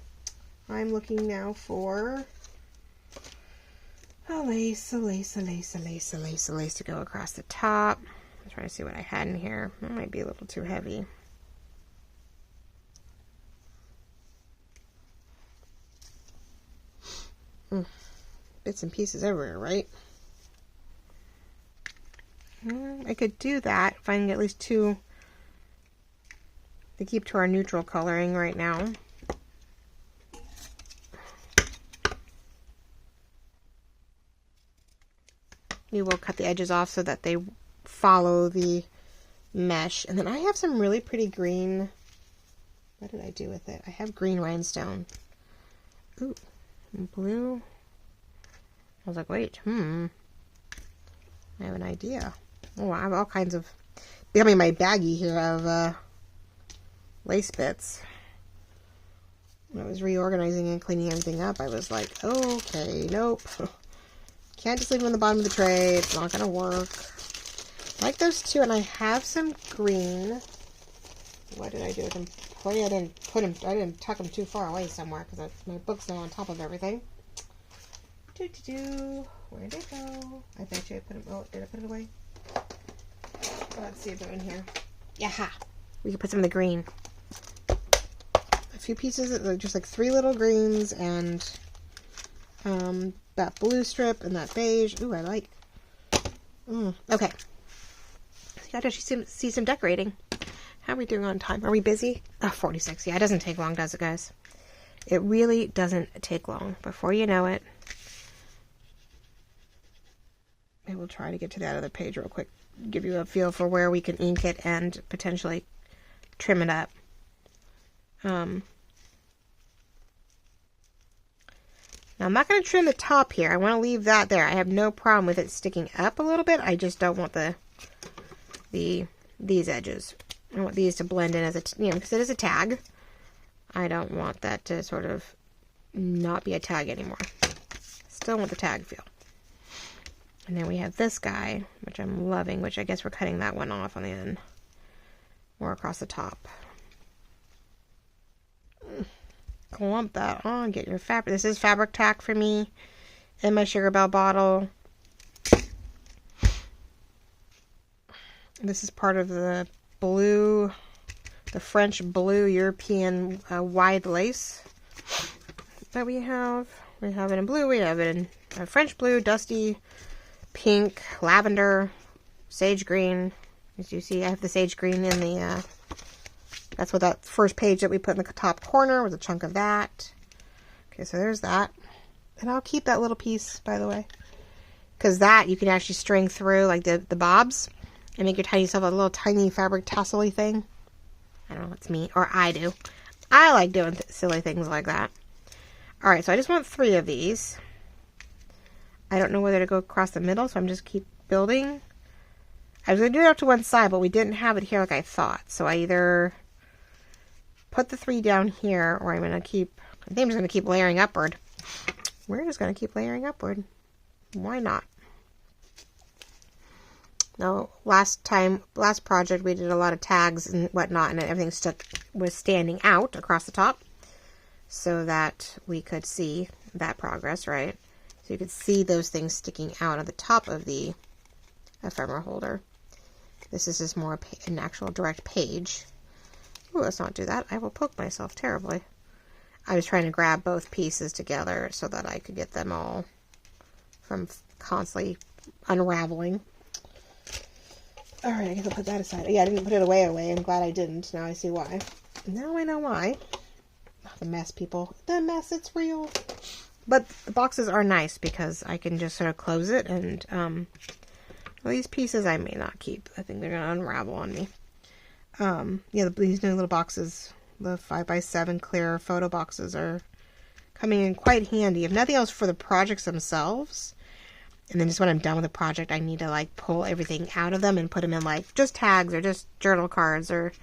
I'm looking now for a lace to go across the top. I'm trying to see what I had in here. That might be a little too heavy. Bits and pieces everywhere, right? I could do that if I can get at least 2 to keep to our neutral coloring right now. We will cut the edges off so that they follow the mesh. And then I have some really pretty green. What did I do with it? I have green rhinestone. Ooh, blue. I was like, wait, I have an idea. Oh, I have all kinds of, becoming my baggie here of lace bits. When I was reorganizing and cleaning everything up, I was like, okay, nope. Can't just leave them on the bottom of the tray. It's not going to work. I like those 2, and I have some green. What did I do with them? Hopefully I didn't tuck them too far away somewhere because my book's now on top of everything. Where did it go? I bet you I put them, oh, did I put it away? Let's see if they're in here. Yeah. We could put some of the green. A few pieces, just like 3 little greens and that blue strip and that beige. Ooh, I like. Okay. So you got to actually see some decorating. How are we doing on time? Are we busy? 46. Yeah, it doesn't take long, does it, guys? It really doesn't take long. Before you know it, I will try to get to that other page real quick. Give you a feel for where we can ink it and potentially trim it up. Now, I'm not going to trim the top here. I want to leave that there. I have no problem with it sticking up a little bit. I just don't want these edges. I want these to blend in as a, because it is a tag. I don't want that to sort of not be a tag anymore. Still want the tag feel. And then we have this guy, which I'm loving, which I guess we're cutting that one off on the end. Or across the top. Clump that on, get your fabric. This is fabric tack for me in my Sugar Bell bottle. This is part of the blue, the French blue European wide lace that we have. We have it in blue, we have it in French blue, dusty, pink, lavender, sage green. As you see, I have the sage green in the, that's what that first page that we put in the top corner was a chunk of that. Okay, so there's that. And I'll keep that little piece, by the way. Because that you can actually string through, like the bobs, and make your tiny self a little tiny fabric tassel-y thing. I don't know, it's me, or I do. I like doing silly things like that. Alright, so I just want 3 of these. I don't know whether to go across the middle, so I'm just keep building. I was going to do it up to one side, but we didn't have it here like I thought. So I either put the 3 down here, or I'm going to keep, I think I'm just going to keep layering upward. We're just going to keep layering upward. Why not? Now, last project, we did a lot of tags and whatnot, and everything was standing out across the top so that we could see that progress, right? So you could see those things sticking out at the top of the ephemera holder. This is just more an actual direct page. Ooh, let's not do that. I will poke myself terribly. I was trying to grab both pieces together so that I could get them all from constantly unraveling. Alright, I guess I'll put that aside. Yeah, I didn't put it away. I'm glad I didn't. Now I see why. Now I know why. Oh, the mess, people. The mess, it's real. But the boxes are nice because I can just sort of close it and, well, these pieces I may not keep. I think they're going to unravel on me. Yeah, these new little boxes, the 5x7 clear photo boxes are coming in quite handy. If nothing else, for the projects themselves. And then just when I'm done with the project, I need to like pull everything out of them and put them in like just tags or just journal cards or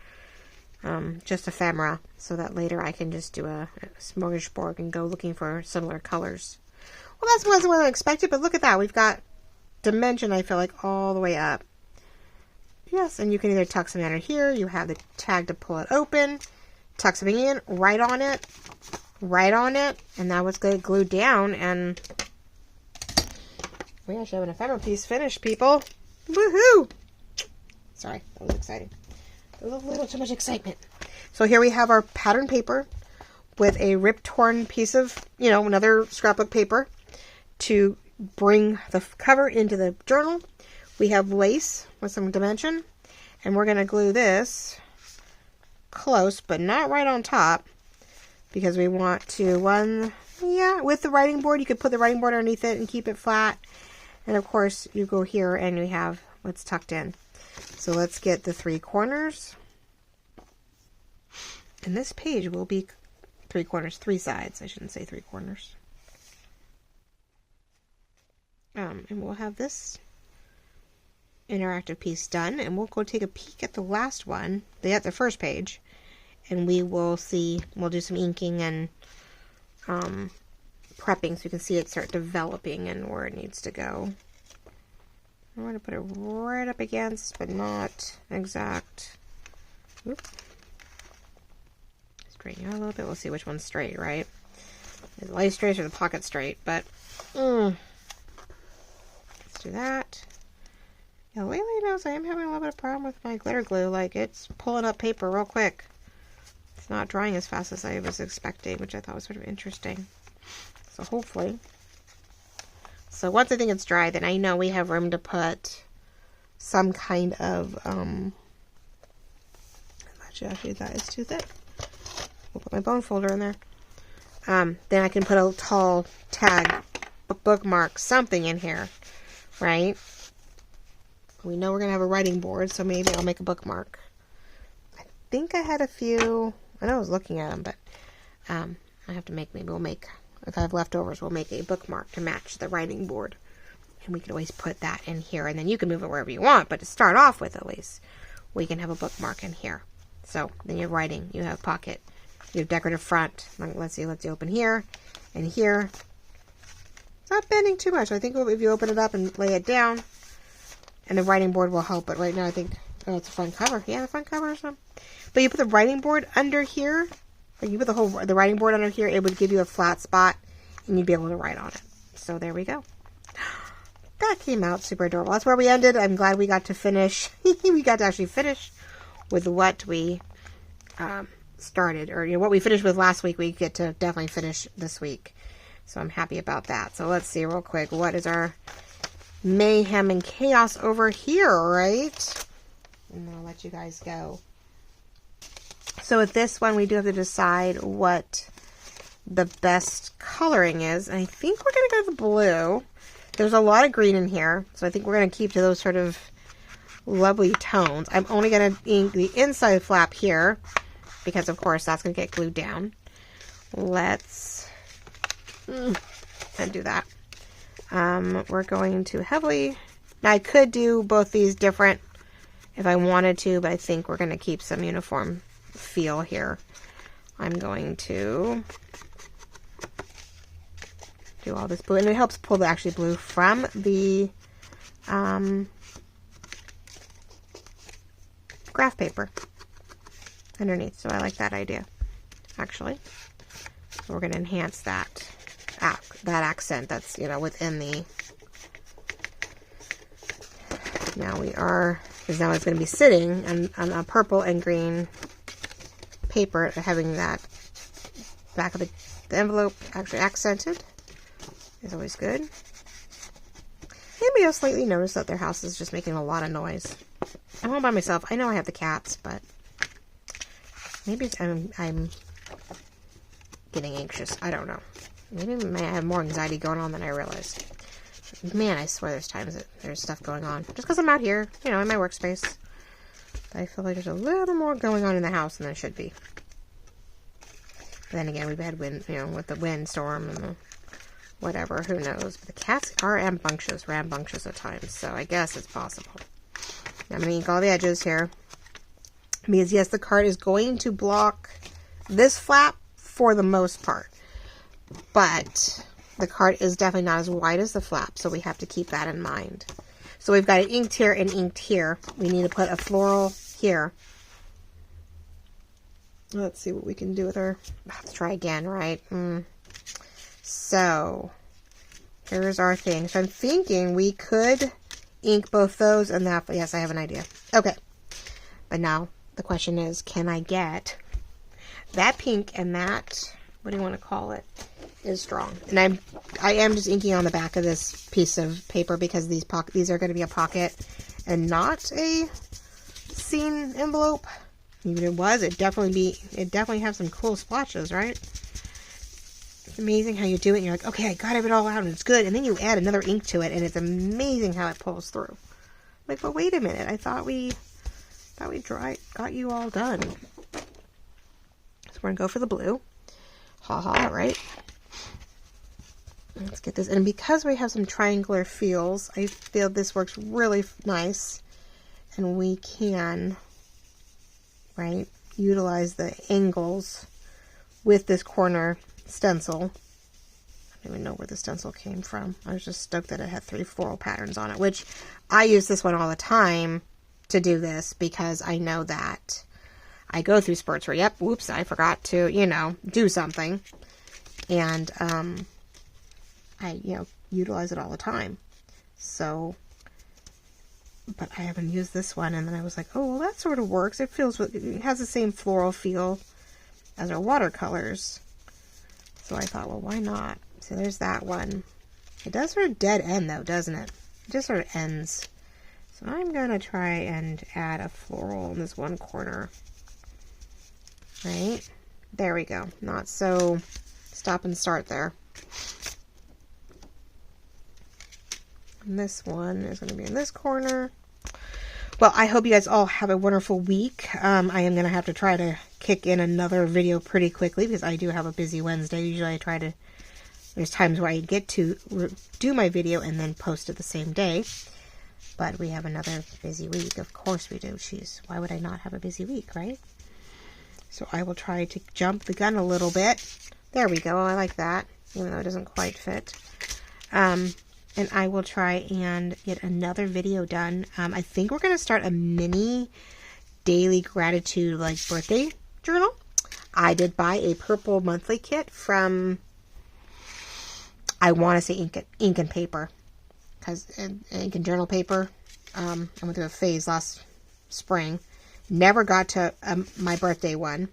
just ephemera, so that later I can just do a smorgasbord and go looking for similar colors. Well, that wasn't what I expected, but look at that. We've got dimension, I feel like, all the way up. Yes, and you can either tuck something under here. You have the tag to pull it open, tuck something in, right on it, and now it's going to glue down, and we actually have an ephemera piece finished, people. Woohoo! Sorry, that was exciting. There was a little too much excitement. So here we have our pattern paper with a rip-torn piece of, another scrapbook paper to bring the cover into the journal. We have lace with some dimension, and we're going to glue this close, but not right on top, because we want to, with the writing board, you could put the writing board underneath it and keep it flat. And of course, you go here and we have what's tucked in. So let's get the 3 corners. And this page will be 3 corners, 3 sides. I shouldn't say 3 corners. And we'll have this interactive piece done. And we'll go take a peek at the last one, the first page. And we will see, we'll do some inking and prepping so you can see it start developing and where it needs to go. I'm going to put it right up against, but not exact. Oop. Straighten out a little bit. We'll see which one's straight, right? The light straight or the pocket straight, but let's do that. Yeah, lately, I am having a little bit of problem with my glitter glue. Like, it's pulling up paper real quick. It's not drying as fast as I was expecting, which I thought was sort of interesting. So hopefully. So once I think it's dry, then I know we have room to put some kind of, actually that is too thick. We'll put my bone folder in there. Then I can put a tall tag, a bookmark, something in here, right? We know we're going to have a writing board, so maybe I'll make a bookmark. I think I had a few, I know I was looking at them, but I have to make, maybe we'll make, if I have leftovers, we'll make a bookmark to match the writing board. And we can always put that in here, and then you can move it wherever you want, but to start off with at least, we can have a bookmark in here. So then you have writing, you have pocket, you have decorative front. Let's see, let's open here and here. It's not bending too much. I think if you open it up and lay it down, and the writing board will help. But right now I think, oh, it's a front cover. Yeah, the front cover or something. But you put the writing board under here, like you put the writing board under here, it would give you a flat spot, and you'd be able to write on it. So there we go. That came out super adorable. That's where we ended. I'm glad we got to finish. We got to actually finish with what we started, or what we finished with last week. We get to definitely finish this week. So I'm happy about that. So let's see real quick. What is our mayhem and chaos over here, right? And I'll let you guys go. So with this one, we do have to decide what the best coloring is. And I think we're going to go to the blue. There's a lot of green in here, so I think we're going to keep to those sort of lovely tones. I'm only going to ink the inside flap here, because of course that's going to get glued down. Let's undo that. We're going to heavily, now I could do both these different if I wanted to, but I think we're going to keep some uniform feel here. I'm going to do all this blue, and it helps pull the actually blue from the graph paper underneath. So I like that idea, actually. So we're going to enhance that accent that's, within the, now we are, because now it's going to be sitting on a purple and green paper, having that back of the envelope actually accented is always good. Anybody else lately noticed that their house is just making a lot of noise? I'm all by myself. I know I have the cats, but maybe I'm getting anxious. I don't know. Maybe I have more anxiety going on than I realized. Man, I swear there's times that there's stuff going on. Just because I'm out here, in my workspace. But I feel like there's a little more going on in the house than there should be. But then again, we've had wind, with the windstorm and the whatever, who knows. But the cats are rambunctious at times, so I guess it's possible. I'm going to ink all the edges here. Because, yes, the card is going to block this flap for the most part. But the card is definitely not as wide as the flap, so we have to keep that in mind. So we've got it inked here and inked here. We need to put a floral here. Let's see what we can do with her. Let's try again, right? So, here's our thing. So I'm thinking we could ink both those and that. Yes, I have an idea. Okay. But now the question is, can I get that pink and that, what do you want to call it, is strong. And I am just inking on the back of this piece of paper because these are going to be a pocket and not a scene envelope. Even it definitely have some cool splotches, right? It's amazing how you do it and you're like, okay, I got it all out and it's good. And then you add another ink to it and it's amazing how it pulls through. Like, but wait a minute, I thought we got you all done. So we're gonna go for the blue. Right? Let's get this. And because we have some triangular feels, I feel this works really nice. And we can, right, utilize the angles with this corner stencil. I don't even know where the stencil came from. I was just stoked that it had 3 floral patterns on it, which I use this one all the time to do this because I know that I go through spurts where, yep, whoops, I forgot to, do something. And I, utilize it all the time. So but I haven't used this one. And then I was like, oh, well, that sort of works. It has the same floral feel as our watercolors. So I thought, well, why not? So there's that one. It does sort of dead end though, doesn't it? It just sort of ends. So I'm going to try and add a floral in this one corner. Right? There we go. Not so stop and start there. And this one is going to be in this corner. Well, I hope you guys all have a wonderful week. I am going to have to try to kick in another video pretty quickly because I do have a busy Wednesday. Usually I try to, there's times where I get to do my video and then post it the same day. But we have another busy week. Of course we do. Jeez, why would I not have a busy week, right? So I will try to jump the gun a little bit. There we go. I like that, even though it doesn't quite fit. And I will try and get another video done. I think we're going to start a mini daily gratitude like birthday journal. I did buy a purple monthly kit from, I want to say ink and paper. Because ink and journal paper. I went through a phase last spring. Never got to my birthday one.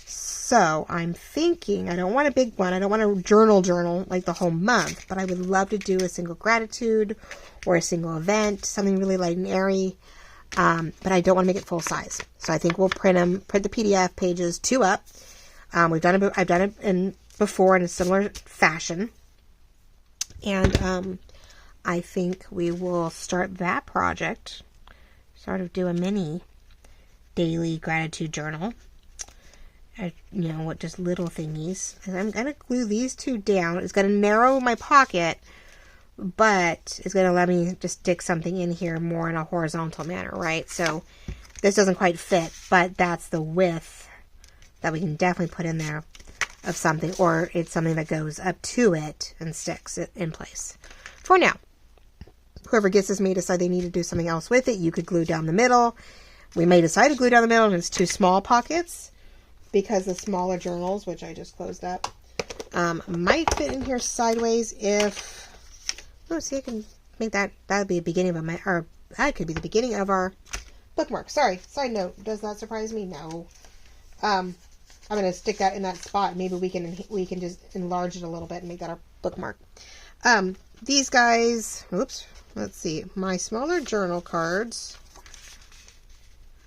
So I'm thinking, I don't want a big one. I don't want a journal like the whole month. But I would love to do a single gratitude or a single event. Something really light and airy. But I don't want to make it full size. So I think we'll print the PDF pages 2 up. I've done it before in a similar fashion. And I think we will start that project. Sort of do a mini daily gratitude journal. You know, what just little thingies. And I'm going to glue these 2 down. It's going to narrow my pocket, but it's going to let me just stick something in here more in a horizontal manner, right? So this doesn't quite fit, but that's the width that we can definitely put in there of something, or it's something that goes up to it and sticks it in place. For now, whoever gets this may decide they need to do something else with it. You could glue down the middle. We may decide to glue down the middle and it's 2 small pockets, because the smaller journals, which I just closed up, might fit in here sideways if, oh, see, I can make that would be the beginning of or that could be the beginning of our bookmark. Sorry, side note, does that surprise me? No. I'm going to stick that in that spot. Maybe we can just enlarge it a little bit and make that our bookmark. These guys, oops, let's see, my smaller journal cards.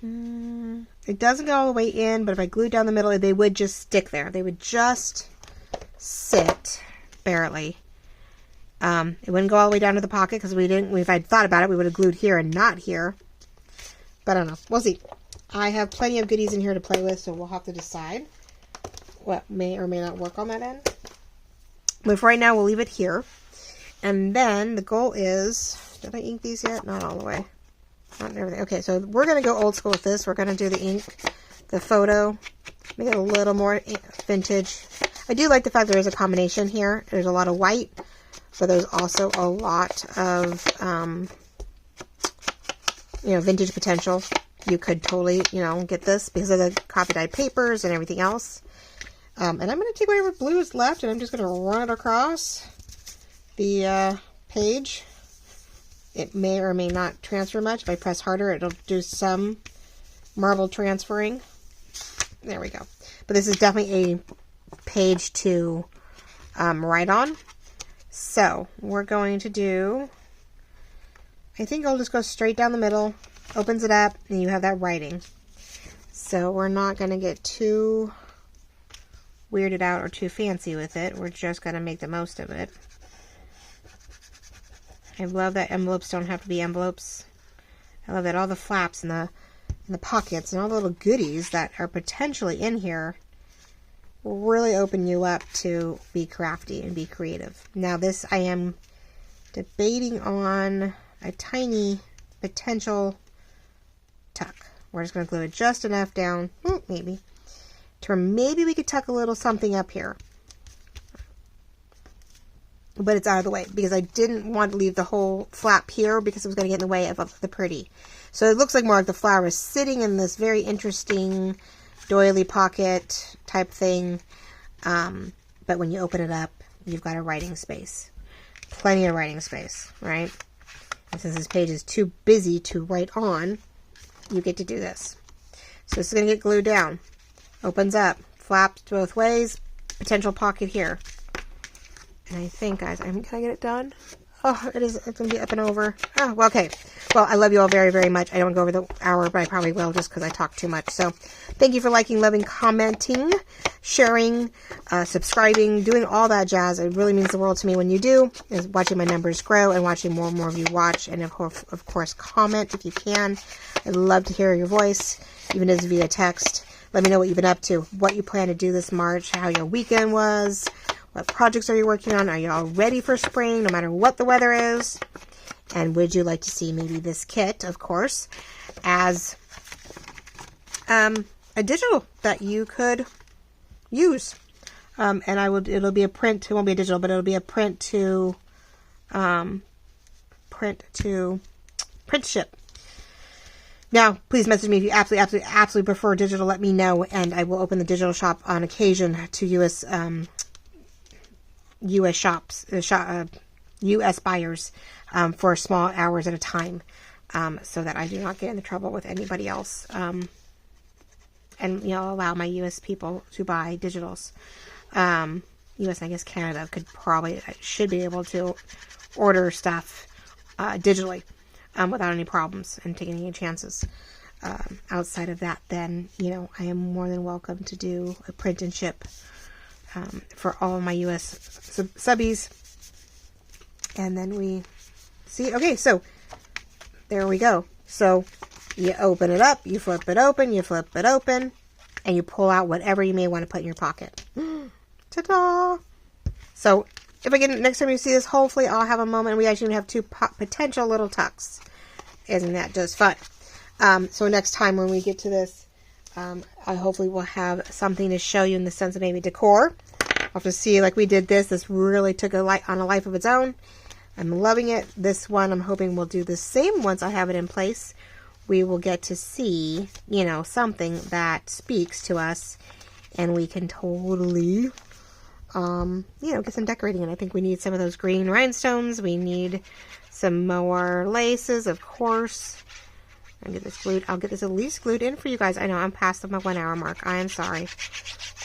It doesn't go all the way in, but if I glue down the middle, they would just stick there. They would just sit barely. It wouldn't go all the way down to the pocket because if I'd thought about it, we would have glued here and not here. But I don't know. We'll see. I have plenty of goodies in here to play with, so we'll have to decide what may or may not work on that end. But for right now, we'll leave it here. And then the goal is, did I ink these yet? Not all the way. Not everything. Okay, so we're going to go old school with this. We're going to do the ink, the photo, make it a little more vintage. I do like the fact there is a combination here. There's a lot of white, but there's also a lot of, vintage potential. You could totally, get this because of the copy dyed papers and everything else. And I'm going to take whatever blue is left and I'm just going to run it across the page. It may or may not transfer much. If I press harder, it'll do some marble transferring. There we go. But this is definitely a page to write on. So we're going to do, I think I'll just go straight down the middle, opens it up, and you have that writing. So we're not going to get too weirded out or too fancy with it. We're just going to make the most of it. I love that envelopes don't have to be envelopes. I love that all the flaps and the pockets and all the little goodies that are potentially in here really open you up to be crafty and be creative. Now this, I am debating on a tiny potential tuck. We're just going to glue it just enough down, maybe, to where maybe we could tuck a little something up here. But it's out of the way because I didn't want to leave the whole flap here because it was going to get in the way of the pretty. So it looks like more like the flower is sitting in this very interesting doily pocket type thing. But when you open it up, you've got a writing space. Plenty of writing space, right? And since this page is too busy to write on, you get to do this. So this is going to get glued down. Opens up. Flaps both ways. Potential pocket here. And I think, guys, can I get it done? Oh, it's going to be up and over. Oh, well, okay. Well, I love you all very, very much. I don't go over the hour, but I probably will just because I talk too much. So thank you for liking, loving, commenting, sharing, subscribing, doing all that jazz. It really means the world to me when you do, is watching my numbers grow and watching more and more of you watch. And of course, comment if you can. I'd love to hear your voice, even if it's via text. Let me know what you've been up to, what you plan to do this March, how your weekend was. What projects are you working on? Are you all ready for spring, no matter what the weather is? And would you like to see maybe this kit, of course, as a digital that you could use? And it'll be a print. It won't be a digital, but it'll be a print to ship. Now, please message me if you absolutely prefer digital. Let me know, and I will open the digital shop on occasion to U.S. shops, U.S. buyers for small hours at a time, so that I do not get into trouble with anybody else, and allow my U.S. people to buy digitals. U.S. and I guess Canada should be able to order stuff digitally without any problems and taking any chances. Outside of that, then I am more than welcome to do a print and ship. For all of my U.S. subbies. And then we see, okay, so there we go. So you open it up, you flip it open, and you pull out whatever you may want to put in your pocket. Ta-da! So if next time you see this, hopefully I'll have a moment and we actually have two potential little tucks. Isn't that just fun? So next time when we get to this, I hopefully will have something to show you in the sense of maybe decor. I'll have to see, like we did this really took on a life of its own. I'm loving it. This one I'm hoping will do the same once I have it in place. We will get to see, something that speaks to us, and we can totally, get some decorating in. I think we need some of those green rhinestones. We need some more laces, of course. I'll get this glued. I'll get this at least glued in for you guys. I know I'm past the 1 hour mark. I am sorry.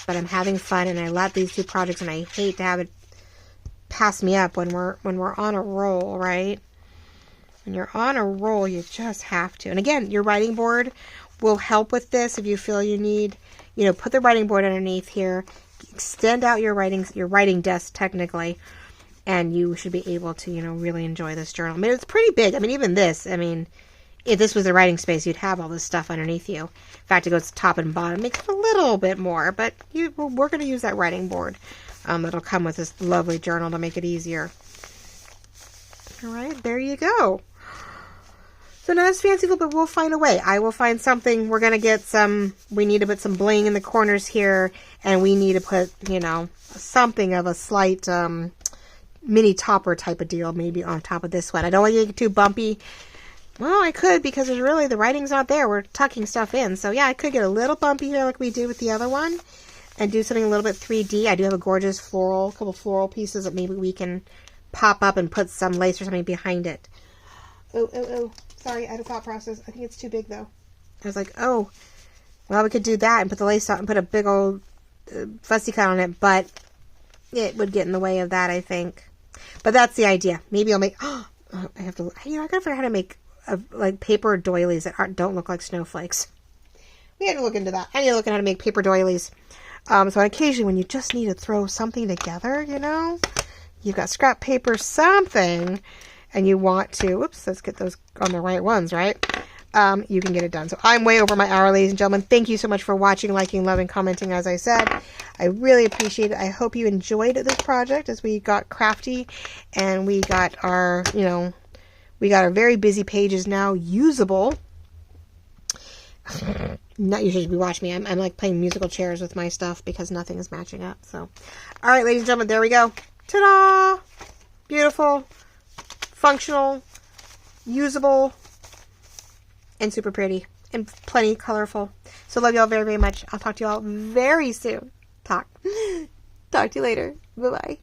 But I'm having fun, and I love these two projects, and I hate to have it pass me up when we're on a roll, right? When you're on a roll, you just have to. And again, your writing board will help with this if you feel you need, put the writing board underneath here, extend out your writing desk technically, and you should be able to, really enjoy this journal. I mean, it's pretty big. I mean, even this, if this was the writing space, you'd have all this stuff underneath you. In fact, it goes top and bottom. Makes it a little bit more, but we're going to use that writing board. It'll come with this lovely journal to make it easier. All right, there you go. So not as fanciful, but we'll find a way. I will find something. We're going to get we need to put some bling in the corners here, and we need to put, something of a slight mini topper type of deal maybe on top of this one. I don't want to get too bumpy. Well, I could, because the writing's not there. We're tucking stuff in. So yeah, I could get a little bumpy here like we did with the other one and do something a little bit 3D. I do have a gorgeous couple floral pieces that maybe we can pop up and put some lace or something behind it. Oh. Sorry, I had a thought process. I think it's too big though. I was like, oh, well, we could do that and put the lace on and put a big old fussy cut on it, but it would get in the way of that, I think. But that's the idea. Maybe I'll make, I gotta figure out how to make like paper doilies that don't look like snowflakes. We have to look into that. I need to look at how to make paper doilies. So occasionally when you just need to throw something together, you've got scrap paper, something, and you want to, let's get those on the right ones, right? You can get it done. So I'm way over my hour, ladies and gentlemen. Thank you so much for watching, liking, loving, commenting, as I said. I really appreciate it. I hope you enjoyed this project as we got crafty and we got our, we got our very busy pages now usable. Not you should be watching me. I'm like playing musical chairs with my stuff because nothing is matching up. So, all right, ladies and gentlemen, there we go. Ta-da! Beautiful, functional, usable, and super pretty, and plenty colorful. So love you all very, very much. I'll talk to you all very soon. Talk to you later. Bye-bye.